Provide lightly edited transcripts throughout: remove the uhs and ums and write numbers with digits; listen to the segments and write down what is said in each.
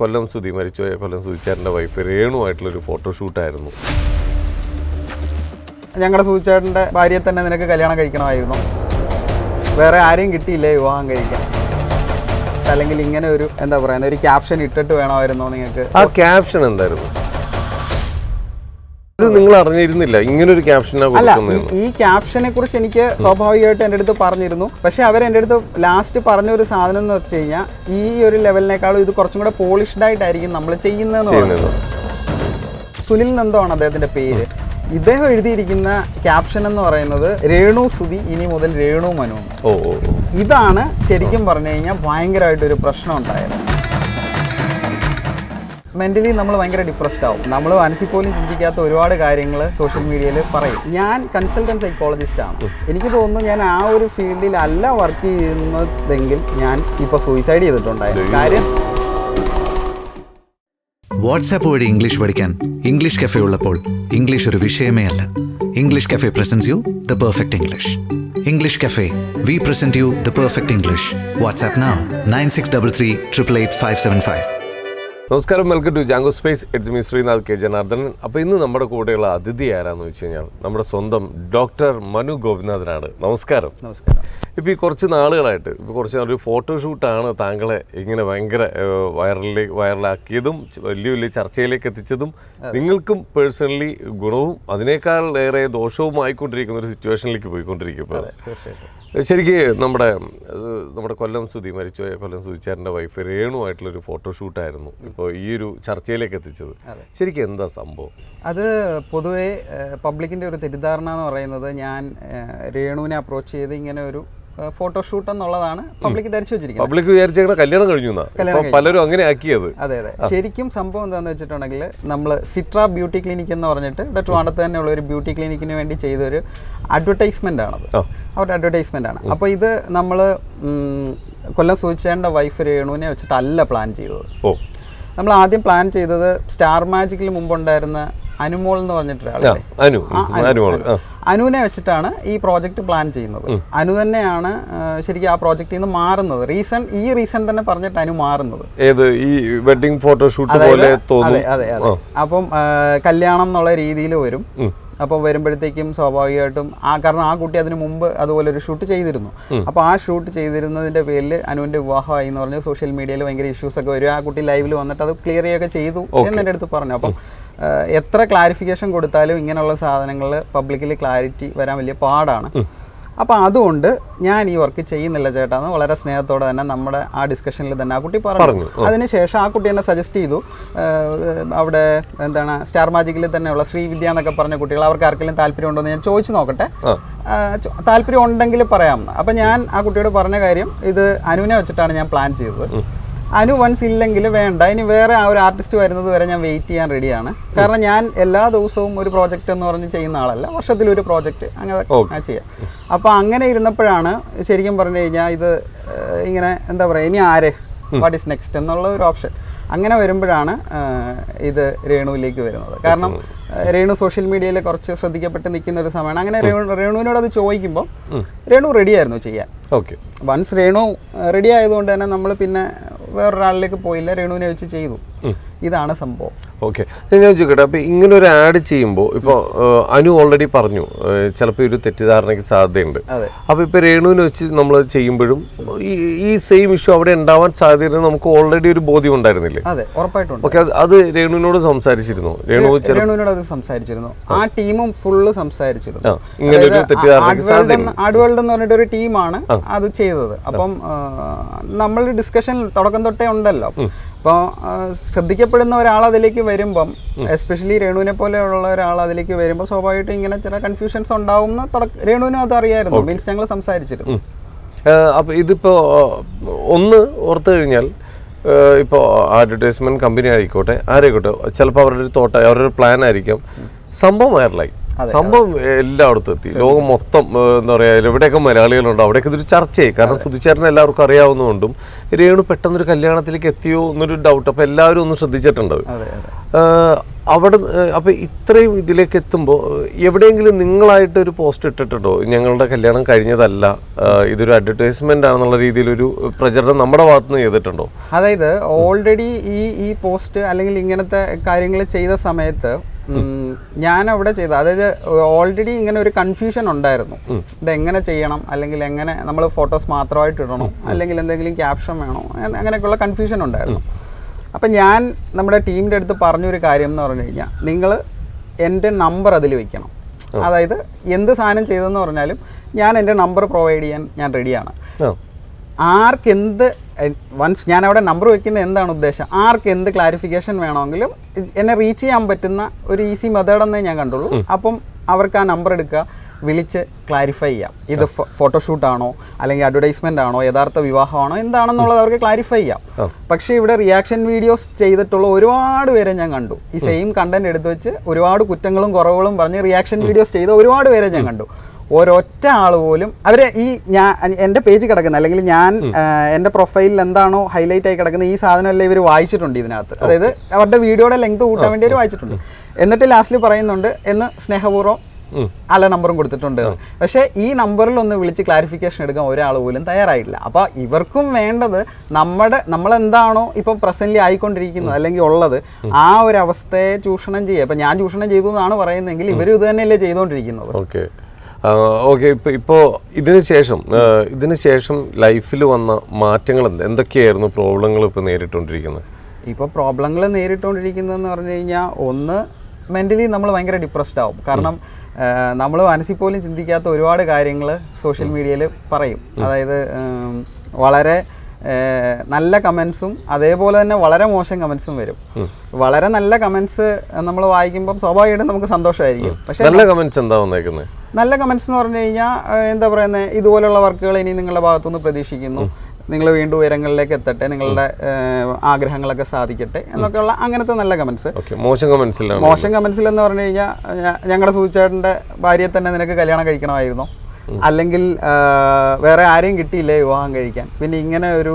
കൊല്ലം സുധി മരിച്ചുപോയ കൊല്ലം സുധിച്ചേട്ടൻ്റെ വൈഫ് രേണുവായിട്ടുള്ളൊരു ഫോട്ടോഷൂട്ടായിരുന്നു. ഞങ്ങളുടെ സുധിച്ചേട്ടൻ്റെ ഭാര്യയെ തന്നെ നിനക്ക് കല്യാണം കഴിക്കണമായിരുന്നു, വേറെ ആരെയും കിട്ടിയില്ലേ വിവാഹം കഴിക്കാൻ, അല്ലെങ്കിൽ ഇങ്ങനെ ഒരു എന്താ പറയുന്നത് ഒരു ക്യാപ്ഷൻ ഇട്ടിട്ട് വേണമായിരുന്നോ നിങ്ങൾക്ക്? ആ ക്യാപ്ഷൻ എന്തായിരുന്നു? ഇത് നിങ്ങൾ അറിഞ്ഞിരുന്നില്ല ഇങ്ങനൊരു ക്യാപ്ഷനാണ് അല്ല, ഈ ക്യാപ്ഷനെ കുറിച്ച് എനിക്ക് സ്വാഭാവികമായിട്ട് എൻ്റെ അടുത്ത് പറഞ്ഞിരുന്നു. പക്ഷെ അവരെൻ്റെ അടുത്ത് ലാസ്റ്റ് പറഞ്ഞൊരു സാധനം എന്ന് വെച്ച് കഴിഞ്ഞാൽ ഈ ഒരു ലെവലിനേക്കാളും ഇത് കുറച്ചും കൂടെ പോളിഷ്ഡ് ആയിട്ടായിരിക്കും നമ്മൾ ചെയ്യുന്നതെന്ന് പറയുന്നത്. സുനിൽ നന്ദമാണ് അദ്ദേഹത്തിൻ്റെ പേര്. ഇദ്ദേഹം എഴുതിയിരിക്കുന്ന ക്യാപ്ഷൻ എന്ന് പറയുന്നത് രേണു സുധി ഇനി മുതൽ രേണു മനു. ഇതാണ് ശരിക്കും പറഞ്ഞു കഴിഞ്ഞാൽ ഭയങ്കരമായിട്ടൊരു പ്രശ്നം ഉണ്ടായത്. മെൻ്റലി നമ്മൾ ഭയങ്കര ഡിപ്രസ്ഡ് ആവും. നമ്മൾ മനസ്സിൽ പോലും ചിന്തിക്കാത്ത ഒരുപാട് കാര്യങ്ങൾ സോഷ്യൽ മീഡിയയിൽ പറയും. ഞാൻ കൺസൾട്ടൻറ്റ് സൈക്കോളജിസ്റ്റാണ്. എനിക്ക് തോന്നുന്നു ഞാൻ ആ ഒരു ഫീൽഡിൽ അല്ല വർക്ക് ചെയ്യുന്നതെങ്കിൽ ഞാൻ ഇപ്പോൾ സൂയിസൈഡ് ചെയ്തിട്ടുണ്ടായിരുന്നു. കാര്യം വാട്സാപ്പ് വഴി ഇംഗ്ലീഷ് പഠിക്കാൻ ഇംഗ്ലീഷ് കഫേ ഉള്ളപ്പോൾ ഇംഗ്ലീഷ് ഒരു വിഷയമേ അല്ല. English cafe presents you the perfect English. English cafe, we present you the perfect English. WhatsApp now 9633388575. നമസ്കാരം, welcome to Jango Space. It's me Srinath K Janardhanan. അപ്പോൾ ഇന്ന് നമ്മുടെ കൂടെയുള്ള അതിഥി ആരാന്ന് വെച്ച് കഴിഞ്ഞാൽ നമ്മുടെ സ്വന്തം ഡോക്ടർ മനു ഗോപിനാഥനാണ്. നമസ്കാരം. നമസ്കാരം. ഇപ്പോൾ ഈ കുറച്ച് നാളുകളായിട്ട് കുറച്ച് ഒരു ഫോട്ടോഷൂട്ടാണ് താങ്കളെ ഇങ്ങനെ ഭയങ്കര വൈറലാക്കിയതും വലിയ വലിയ ചർച്ചയിലേക്ക് എത്തിച്ചതും നിങ്ങൾക്കും പേഴ്സണലി ഗുണവും അതിനേക്കാൾ ഏറെ ദോഷവും ആയിക്കൊണ്ടിരിക്കുന്ന ഒരു സിറ്റുവേഷനിലേക്ക് പോയിക്കൊണ്ടിരിക്കും. ഇപ്പോൾ ശരിക്ക് നമ്മുടെ കൊല്ലം സുധി മരിച്ചുപോയ കൊല്ലം സുധിച്ചേട്ടൻ്റെ വൈഫ് രേണുവായിട്ടുള്ളൊരു ഫോട്ടോഷൂട്ടായിരുന്നു ഇപ്പോൾ ഈ ഒരു ചർച്ചയിലേക്ക് എത്തിച്ചത്. ശരിക്കും എന്താ സംഭവം? അത് പൊതുവേ പബ്ലിക്കിൻ്റെ ഒരു തെറ്റിദ്ധാരണ എന്ന് പറയുന്നത് ഞാൻ രേണുവിനെ അപ്രോച്ച് ചെയ്ത് ഇങ്ങനെ ഒരു ഫോട്ടോഷൂട്ട് എന്നുള്ളതാണ് പബ്ലിക് ധരിച്ചു വെച്ചിരിക്കുന്നത്. പബ്ലിക് വിചാരിച്ചേക്കണ കല്യാണം കഴിഞ്ഞു, പലരും അങ്ങനെ ആക്കിയത്. അതെ. ശരിക്കും സംഭവം എന്താണെന്ന് വെച്ചിട്ടുണ്ടെങ്കിൽ നമ്മൾ സിട്ര ബ്യൂട്ടി ക്ലിനിക് എന്ന് പറഞ്ഞിട്ട് ഇവിടെ ട്രിവാൻഡ്രത്ത് തന്നെയുള്ള ഒരു ബ്യൂട്ടി ക്ലിനിക്കിന് വേണ്ടി ചെയ്തൊരു അഡ്വർടൈസ്മെൻ്റ് ആണത്. അവരുടെ അഡ്വർടൈസ്മെൻ്റ് ആണ്. അപ്പോൾ ഇത് നമ്മൾ കൊല്ലം സുധിച്ചേട്ടൻ്റെ വൈഫ് രേണുവിനെ വെച്ചിട്ടല്ല പ്ലാൻ ചെയ്തത്. നമ്മൾ ആദ്യം പ്ലാൻ ചെയ്തത് സ്റ്റാർ മാജിക്കിൽ മുമ്പുണ്ടായിരുന്ന അനുമോൾ എന്ന് പറഞ്ഞിട്ടൊരാളല്ലേ, അനുവിനെ വെച്ചിട്ടാണ് ഈ പ്രോജക്റ്റ് പ്ലാൻ ചെയ്യുന്നത്. അനു തന്നെയാണ് ശരിക്കും ആ പ്രോജക്റ്റിൽ നിന്ന് മാറുന്നത്. ഈ റീസൺ തന്നെ പറഞ്ഞിട്ട് അനു മാറുന്നത് ഈ വെഡിങ് ഫോട്ടോഷൂട്ട് പോലെ. അതെ. അപ്പം കല്യാണം എന്നുള്ള രീതിയിൽ വരും. അപ്പോൾ വരുമ്പോഴത്തേക്കും സ്വാഭാവികമായിട്ടും കാരണം ആ കുട്ടി അതിന് മുമ്പ് അതുപോലെ ഒരു ഷൂട്ട് ചെയ്തിരുന്നു. അപ്പോൾ ആ ഷൂട്ട് ചെയ്തിരുന്നതിൻ്റെ പേരിൽ അനുവിൻ്റെ വിവാഹമായി എന്ന് പറഞ്ഞ് സോഷ്യൽ മീഡിയയിൽ ഭയങ്കര ഇഷ്യൂസൊക്കെ വരും. ആ കുട്ടി ലൈവിൽ വന്നിട്ട് അത് ക്ലിയർ ചെയ്യുകയൊക്കെ ചെയ്തു എന്ന് എൻ്റെ അടുത്ത് പറഞ്ഞു. അപ്പം എത്ര ക്ലാരിഫിക്കേഷൻ കൊടുത്താലും ഇങ്ങനെയുള്ള സാധനങ്ങൾ പബ്ലിക്കിൽ ക്ലാരിറ്റി വരാൻ വലിയ പാടാണ്. അപ്പോൾ അതുകൊണ്ട് ഞാൻ ഈ വർക്ക് ചെയ്യുന്നില്ല ചേട്ടാന്ന് വളരെ സ്നേഹത്തോടെ തന്നെ നമ്മുടെ ആ ഡിസ്കഷനിൽ തന്നെ ആ കുട്ടി പറഞ്ഞു. അതിനുശേഷം ആ കുട്ടി എന്നെ സജസ്റ്റ് ചെയ്തു, അവിടെ എന്താണ് സ്റ്റാർ മാജിക്കിൽ തന്നെയുള്ള ശ്രീവിദ്യ എന്നൊക്കെ പറഞ്ഞ കുട്ടികൾ അവർക്ക് ആർക്കെങ്കിലും താല്പര്യം ഉണ്ടോ എന്ന് ഞാൻ ചോദിച്ചു നോക്കട്ടെ, താല്പര്യം ഉണ്ടെങ്കിൽ പറയാമെന്ന്. അപ്പം ഞാൻ ആ കുട്ടിയോട് പറഞ്ഞ കാര്യം ഇത് അനുവിനെ വെച്ചിട്ടാണ് ഞാൻ പ്ലാൻ ചെയ്തത്. അനു വൺസ് ഇല്ലെങ്കിൽ വേണ്ട, ഇനി വേറെ ആ ഒരു ആർട്ടിസ്റ്റ് വരുന്നത് വരെ ഞാൻ വെയിറ്റ് ചെയ്യാൻ റെഡിയാണ്. കാരണം ഞാൻ എല്ലാ ദിവസവും ഒരു പ്രോജക്റ്റ് എന്ന് പറഞ്ഞ് ചെയ്യുന്ന ആളല്ല, വർഷത്തിലൊരു പ്രോജക്റ്റ് അങ്ങനെ ചെയ്യാം. അപ്പോൾ അങ്ങനെ ഇരുന്നപ്പോഴാണ് ശരിക്കും പറഞ്ഞു കഴിഞ്ഞാൽ ഇത് ഇങ്ങനെ എന്താ പറയുക, ഇനി ആരെ വാട്ട് ഈസ് നെക്സ്റ്റ് എന്നുള്ള ഒരു ഓപ്ഷൻ അങ്ങനെ വരുമ്പോഴാണ് ഇത് രേണുവിലേക്ക് വരുന്നത്. കാരണം രേണു സോഷ്യൽ മീഡിയയിൽ കുറച്ച് ശ്രദ്ധിക്കപ്പെട്ട് നിൽക്കുന്ന ഒരു സമയമാണ്. അങ്ങനെ രേണുവിനോട് അത് ചോദിക്കുമ്പോൾ രേണു റെഡിയായിരുന്നു ചെയ്യാൻ. വൺസ് രേണു റെഡി ആയതുകൊണ്ട് തന്നെ നമ്മൾ പിന്നെ വേറൊരാളിലേക്ക് പോയില്ല, രേണുവിനെ വെച്ച് ചെയ്തു. ഇതാണ് സംഭവം. ഓക്കെ, ഞാൻ ചോദിക്കട്ടെ, അപ്പോൾ ഇങ്ങനെ ഒരു ആഡ് ചെയ്യുമ്പോൾ ഇപ്പോൾ അനു ഓൾറെഡി പറഞ്ഞു ചിലപ്പോൾ ഒരു തെറ്റിദ്ധാരണയ്ക്ക് സാധ്യതയുണ്ട്. അപ്പോൾ ഇപ്പോൾ രേണുവിനെ വെച്ച് നമ്മൾ ചെയ്യുമ്പോഴും ഈ സെയിം ഇഷ്യൂ അവിടെ ഉണ്ടാവാൻ സാധ്യത നമുക്ക് ഓൾറെഡി ഒരു ബോധ്യം ഉണ്ടായിരുന്നില്ലേ? അതെ, ഉറപ്പായിട്ടുണ്ട്. ഓക്കെ, അത് രേണുവിനോട് സംസാരിച്ചിരുന്നു? രേണുവിനോട് അത് സംസാരിച്ചിരുന്നു, ആ ടീമും ഫുള്ള് സംസാരിച്ചിരുന്നു. ആഡ്വേൾഡ് എന്ന് പറഞ്ഞിട്ട് ഒരു ടീമാണ് അത് ചെയ്തത്. അപ്പം നമ്മൾ ഡിസ്കഷൻ തുടക്കം തൊട്ടേ ഉണ്ടല്ലോ. അപ്പോൾ ശ്രദ്ധിക്കപ്പെടുന്ന ഒരാൾ അതിലേക്ക് വരുമ്പം, എസ്പെഷ്യലി രേണുവിനെ പോലെയുള്ള ഒരാൾ അതിലേക്ക് വരുമ്പോൾ സ്വാഭാവികമായിട്ടും ഇങ്ങനെ ചില കൺഫ്യൂഷൻസ് ഉണ്ടാവും എന്ന് രേണുവിനും അത് അറിയായിരുന്നു. മീൻസ് ഞങ്ങൾ സംസാരിച്ചിരുന്നു. അപ്പോൾ ഇതിപ്പോൾ ഒന്ന് ഓർത്തു കഴിഞ്ഞാൽ ഇപ്പോൾ അഡ്വർടൈസ്മെൻറ്റ് കമ്പനി ആയിക്കോട്ടെ ആരായിക്കോട്ടെ, ചിലപ്പോൾ അവരുടെ ഒരു അവരുടെ ഒരു പ്ലാൻ ആയിരിക്കാം, സംഭവം വൈറലായി, സംഭവം എല്ലായിടത്തും എത്തി, ലോകം മൊത്തം എന്താ പറയുക, എവിടെയൊക്കെ മലയാളികളുണ്ടോ അവിടെയൊക്കെ ഇതൊരു ചർച്ചയായി. കാരണം സുധിച്ചേട്ടനെ എല്ലാവർക്കും അറിയാവുന്നതുകൊണ്ടും രേണു പെട്ടെന്നൊരു കല്യാണത്തിലേക്ക് എത്തിയോ എന്നൊരു ഡൗട്ട് അപ്പോൾ എല്ലാവരും ഒന്ന് ശ്രദ്ധിച്ചിട്ടുണ്ട്. അവിടെ അപ്പോൾ ഇത്രയും ഇതിലേക്ക് എത്തുമ്പോൾ എവിടെയെങ്കിലും നിങ്ങളായിട്ട് ഒരു പോസ്റ്റ് ഇട്ടിട്ടുണ്ടോ, ഞങ്ങളുടെ കല്യാണം കഴിഞ്ഞതല്ല, ഇതൊരു അഡ്വർടൈസ്മെന്റ് ആണെന്നുള്ള രീതിയിലൊരു പ്രചരണം നമ്മുടെ ഭാഗത്തുനിന്ന് ചെയ്തിട്ടുണ്ടോ? അതായത് ഓൾറെഡി ഈ പോസ്റ്റ് അല്ലെങ്കിൽ ഇങ്ങനത്തെ കാര്യങ്ങൾ ചെയ്ത സമയത്ത് ഞാൻ അവിടെ ചെയ്ത, അതായത് ഓൾറെഡി ഇങ്ങനെ ഒരു കൺഫ്യൂഷൻ ഉണ്ടായിരുന്നു, ഇതെങ്ങനെ ചെയ്യണം, അല്ലെങ്കിൽ എങ്ങനെ നമ്മൾ ഫോട്ടോസ് മാത്രമായിട്ട് ഇടണോ, അല്ലെങ്കിൽ എന്തെങ്കിലും ക്യാപ്ഷൻ വേണോ, അങ്ങനെയൊക്കെയുള്ള കൺഫ്യൂഷൻ ഉണ്ടായിരുന്നു. അപ്പം ഞാൻ നമ്മുടെ ടീമിൻ്റെ അടുത്ത് പറഞ്ഞൊരു കാര്യം എന്ന് പറഞ്ഞു കഴിഞ്ഞാൽ, നിങ്ങൾ എൻ്റെ നമ്പർ അതിൽ വെക്കണം. അതായത് എന്ത് സാധനം ചെയ്തതെന്ന് പറഞ്ഞാലും ഞാൻ എൻ്റെ നമ്പർ പ്രൊവൈഡ് ചെയ്യാൻ ഞാൻ റെഡിയാണ്. ആർക്കെന്ത് വൺസ് ഞാൻ അവിടെ നമ്പർ വെക്കുന്ന എന്താണ് ഉദ്ദേശം, ആർക്ക് എന്ത് ക്ലാരിഫിക്കേഷൻ വേണമെങ്കിലും എന്നെ റീച്ച് ചെയ്യാൻ പറ്റുന്ന ഒരു ഈസി മെത്തേഡെന്നേ ഞാൻ കണ്ടുള്ളൂ. അപ്പം അവർക്ക് ആ നമ്പർ എടുക്കുക, വിളിച്ച് ക്ലാരിഫൈ ചെയ്യാം, ഇത് ഫോട്ടോഷൂട്ടാണോ അല്ലെങ്കിൽ അഡ്വർടൈസ്മെൻ്റ് ആണോ, യഥാർത്ഥ വിവാഹമാണോ, എന്താണെന്നുള്ളത് അവർക്ക് ക്ലാരിഫൈ ചെയ്യാം. പക്ഷേ ഇവിടെ റിയാക്ഷൻ വീഡിയോസ് ചെയ്തിട്ടുള്ള ഒരുപാട് പേരെ ഞാൻ കണ്ടു. ഈ സെയിം കണ്ടന്റ് എടുത്ത് വെച്ച് ഒരുപാട് കുറ്റങ്ങളും കുറവുകളും പറഞ്ഞ് റിയാക്ഷൻ വീഡിയോസ് ചെയ്ത ഒരുപാട് പേരെ ഞാൻ കണ്ടു. ഒരൊറ്റ ആൾ പോലും അവരെ എൻ്റെ പേജ് കിടക്കുന്ന, അല്ലെങ്കിൽ ഞാൻ എൻ്റെ പ്രൊഫൈലിൽ എന്താണോ ഹൈലൈറ്റ് ആയി കിടക്കുന്ന ഈ സാധനമെല്ലാം ഇവർ വായിച്ചിട്ടുണ്ട് ഇതിനകത്ത്. അതായത് അവരുടെ വീഡിയോയുടെ ലെങ്ത് കൂട്ടാൻ വേണ്ടി അവർ വായിച്ചിട്ടുണ്ട്. എന്നിട്ട് ലാസ്റ്റിൽ പറയുന്നുണ്ട് എന്ന് സ്നേഹപൂർവ്വം അല്ല നമ്പറും കൊടുത്തിട്ടുണ്ട്. പക്ഷേ ഈ നമ്പറിൽ ഒന്ന് വിളിച്ച് ക്ലാരിഫിക്കേഷൻ എടുക്കാൻ ഒരാൾ പോലും തയ്യാറായില്ല. അപ്പോൾ ഇവർക്കും വേണ്ടത് നമ്മളെന്താണോ ഇപ്പോൾ പ്രസൻ്റ്ലി ആയിക്കൊണ്ടിരിക്കുന്നത് അല്ലെങ്കിൽ ഉള്ളത്, ആ ഒരു അവസ്ഥയെ ചൂഷണം ചെയ്യുക. ഇപ്പം ഞാൻ ചൂഷണം ചെയ്തു എന്നാണ് പറയുന്നതെങ്കിൽ ഇവരും ഇത് തന്നെയല്ലേ ചെയ്തുകൊണ്ടിരിക്കുന്നത്. ഓക്കെ ഓക്കെ ഇപ്പോൾ ഇതിന് ശേഷം ലൈഫിൽ വന്ന മാറ്റങ്ങൾ എന്തൊക്കെയായിരുന്നു, പ്രോബ്ലങ്ങൾ ഇപ്പോൾ നേരിട്ടുകൊണ്ടിരിക്കുന്നത്? ഇപ്പോൾ പ്രോബ്ലങ്ങൾ നേരിട്ടുകൊണ്ടിരിക്കുന്നതെന്ന് പറഞ്ഞു കഴിഞ്ഞാൽ, ഒന്ന് മെൻ്റലി നമ്മൾ ഭയങ്കര ഡിപ്രസ്ഡ് ആവും. കാരണം നമ്മൾ മനസ്സിൽ പോലും ചിന്തിക്കാത്ത ഒരുപാട് കാര്യങ്ങൾ സോഷ്യൽ മീഡിയയിൽ പറയും. അതായത് വളരെ നല്ല കമൻസും അതേപോലെ തന്നെ വളരെ മോശം കമൻസും വരും. വളരെ നല്ല കമൻസ് നമ്മൾ വായിക്കുമ്പോൾ സ്വാഭാവികമായിട്ടും നമുക്ക് സന്തോഷമായിരിക്കും. പക്ഷേ നല്ല കമൻസ് എന്താ വന്നേക്കുന്നത്? നല്ല കമൻസ് എന്ന് പറഞ്ഞു കഴിഞ്ഞാൽ എന്താ പറയുന്നത്, ഇതുപോലുള്ള വർക്കുകൾ ഇനി നിങ്ങളുടെ ഭാഗത്തുനിന്ന് പ്രതീക്ഷിക്കുന്നു, നിങ്ങൾ വീണ്ടും ഉയരങ്ങളിലേക്ക് എത്തട്ടെ, നിങ്ങളുടെ ആഗ്രഹങ്ങളൊക്കെ സാധിക്കട്ടെ എന്നൊക്കെയുള്ള അങ്ങനത്തെ നല്ല കമൻസ്. മോശം കമൻസിൽ എന്ന് പറഞ്ഞു കഴിഞ്ഞാൽ, ഞങ്ങളുടെ സൂചിച്ചേട്ടൻ്റെ ഭാര്യയെ തന്നെ നിനക്ക് കല്യാണം കഴിക്കണമായിരുന്നോ, അല്ലെങ്കിൽ വേറെ ആരെയും കിട്ടിയില്ലേ വിവാഹം കഴിക്കാൻ, പിന്നെ ഇങ്ങനെ ഒരു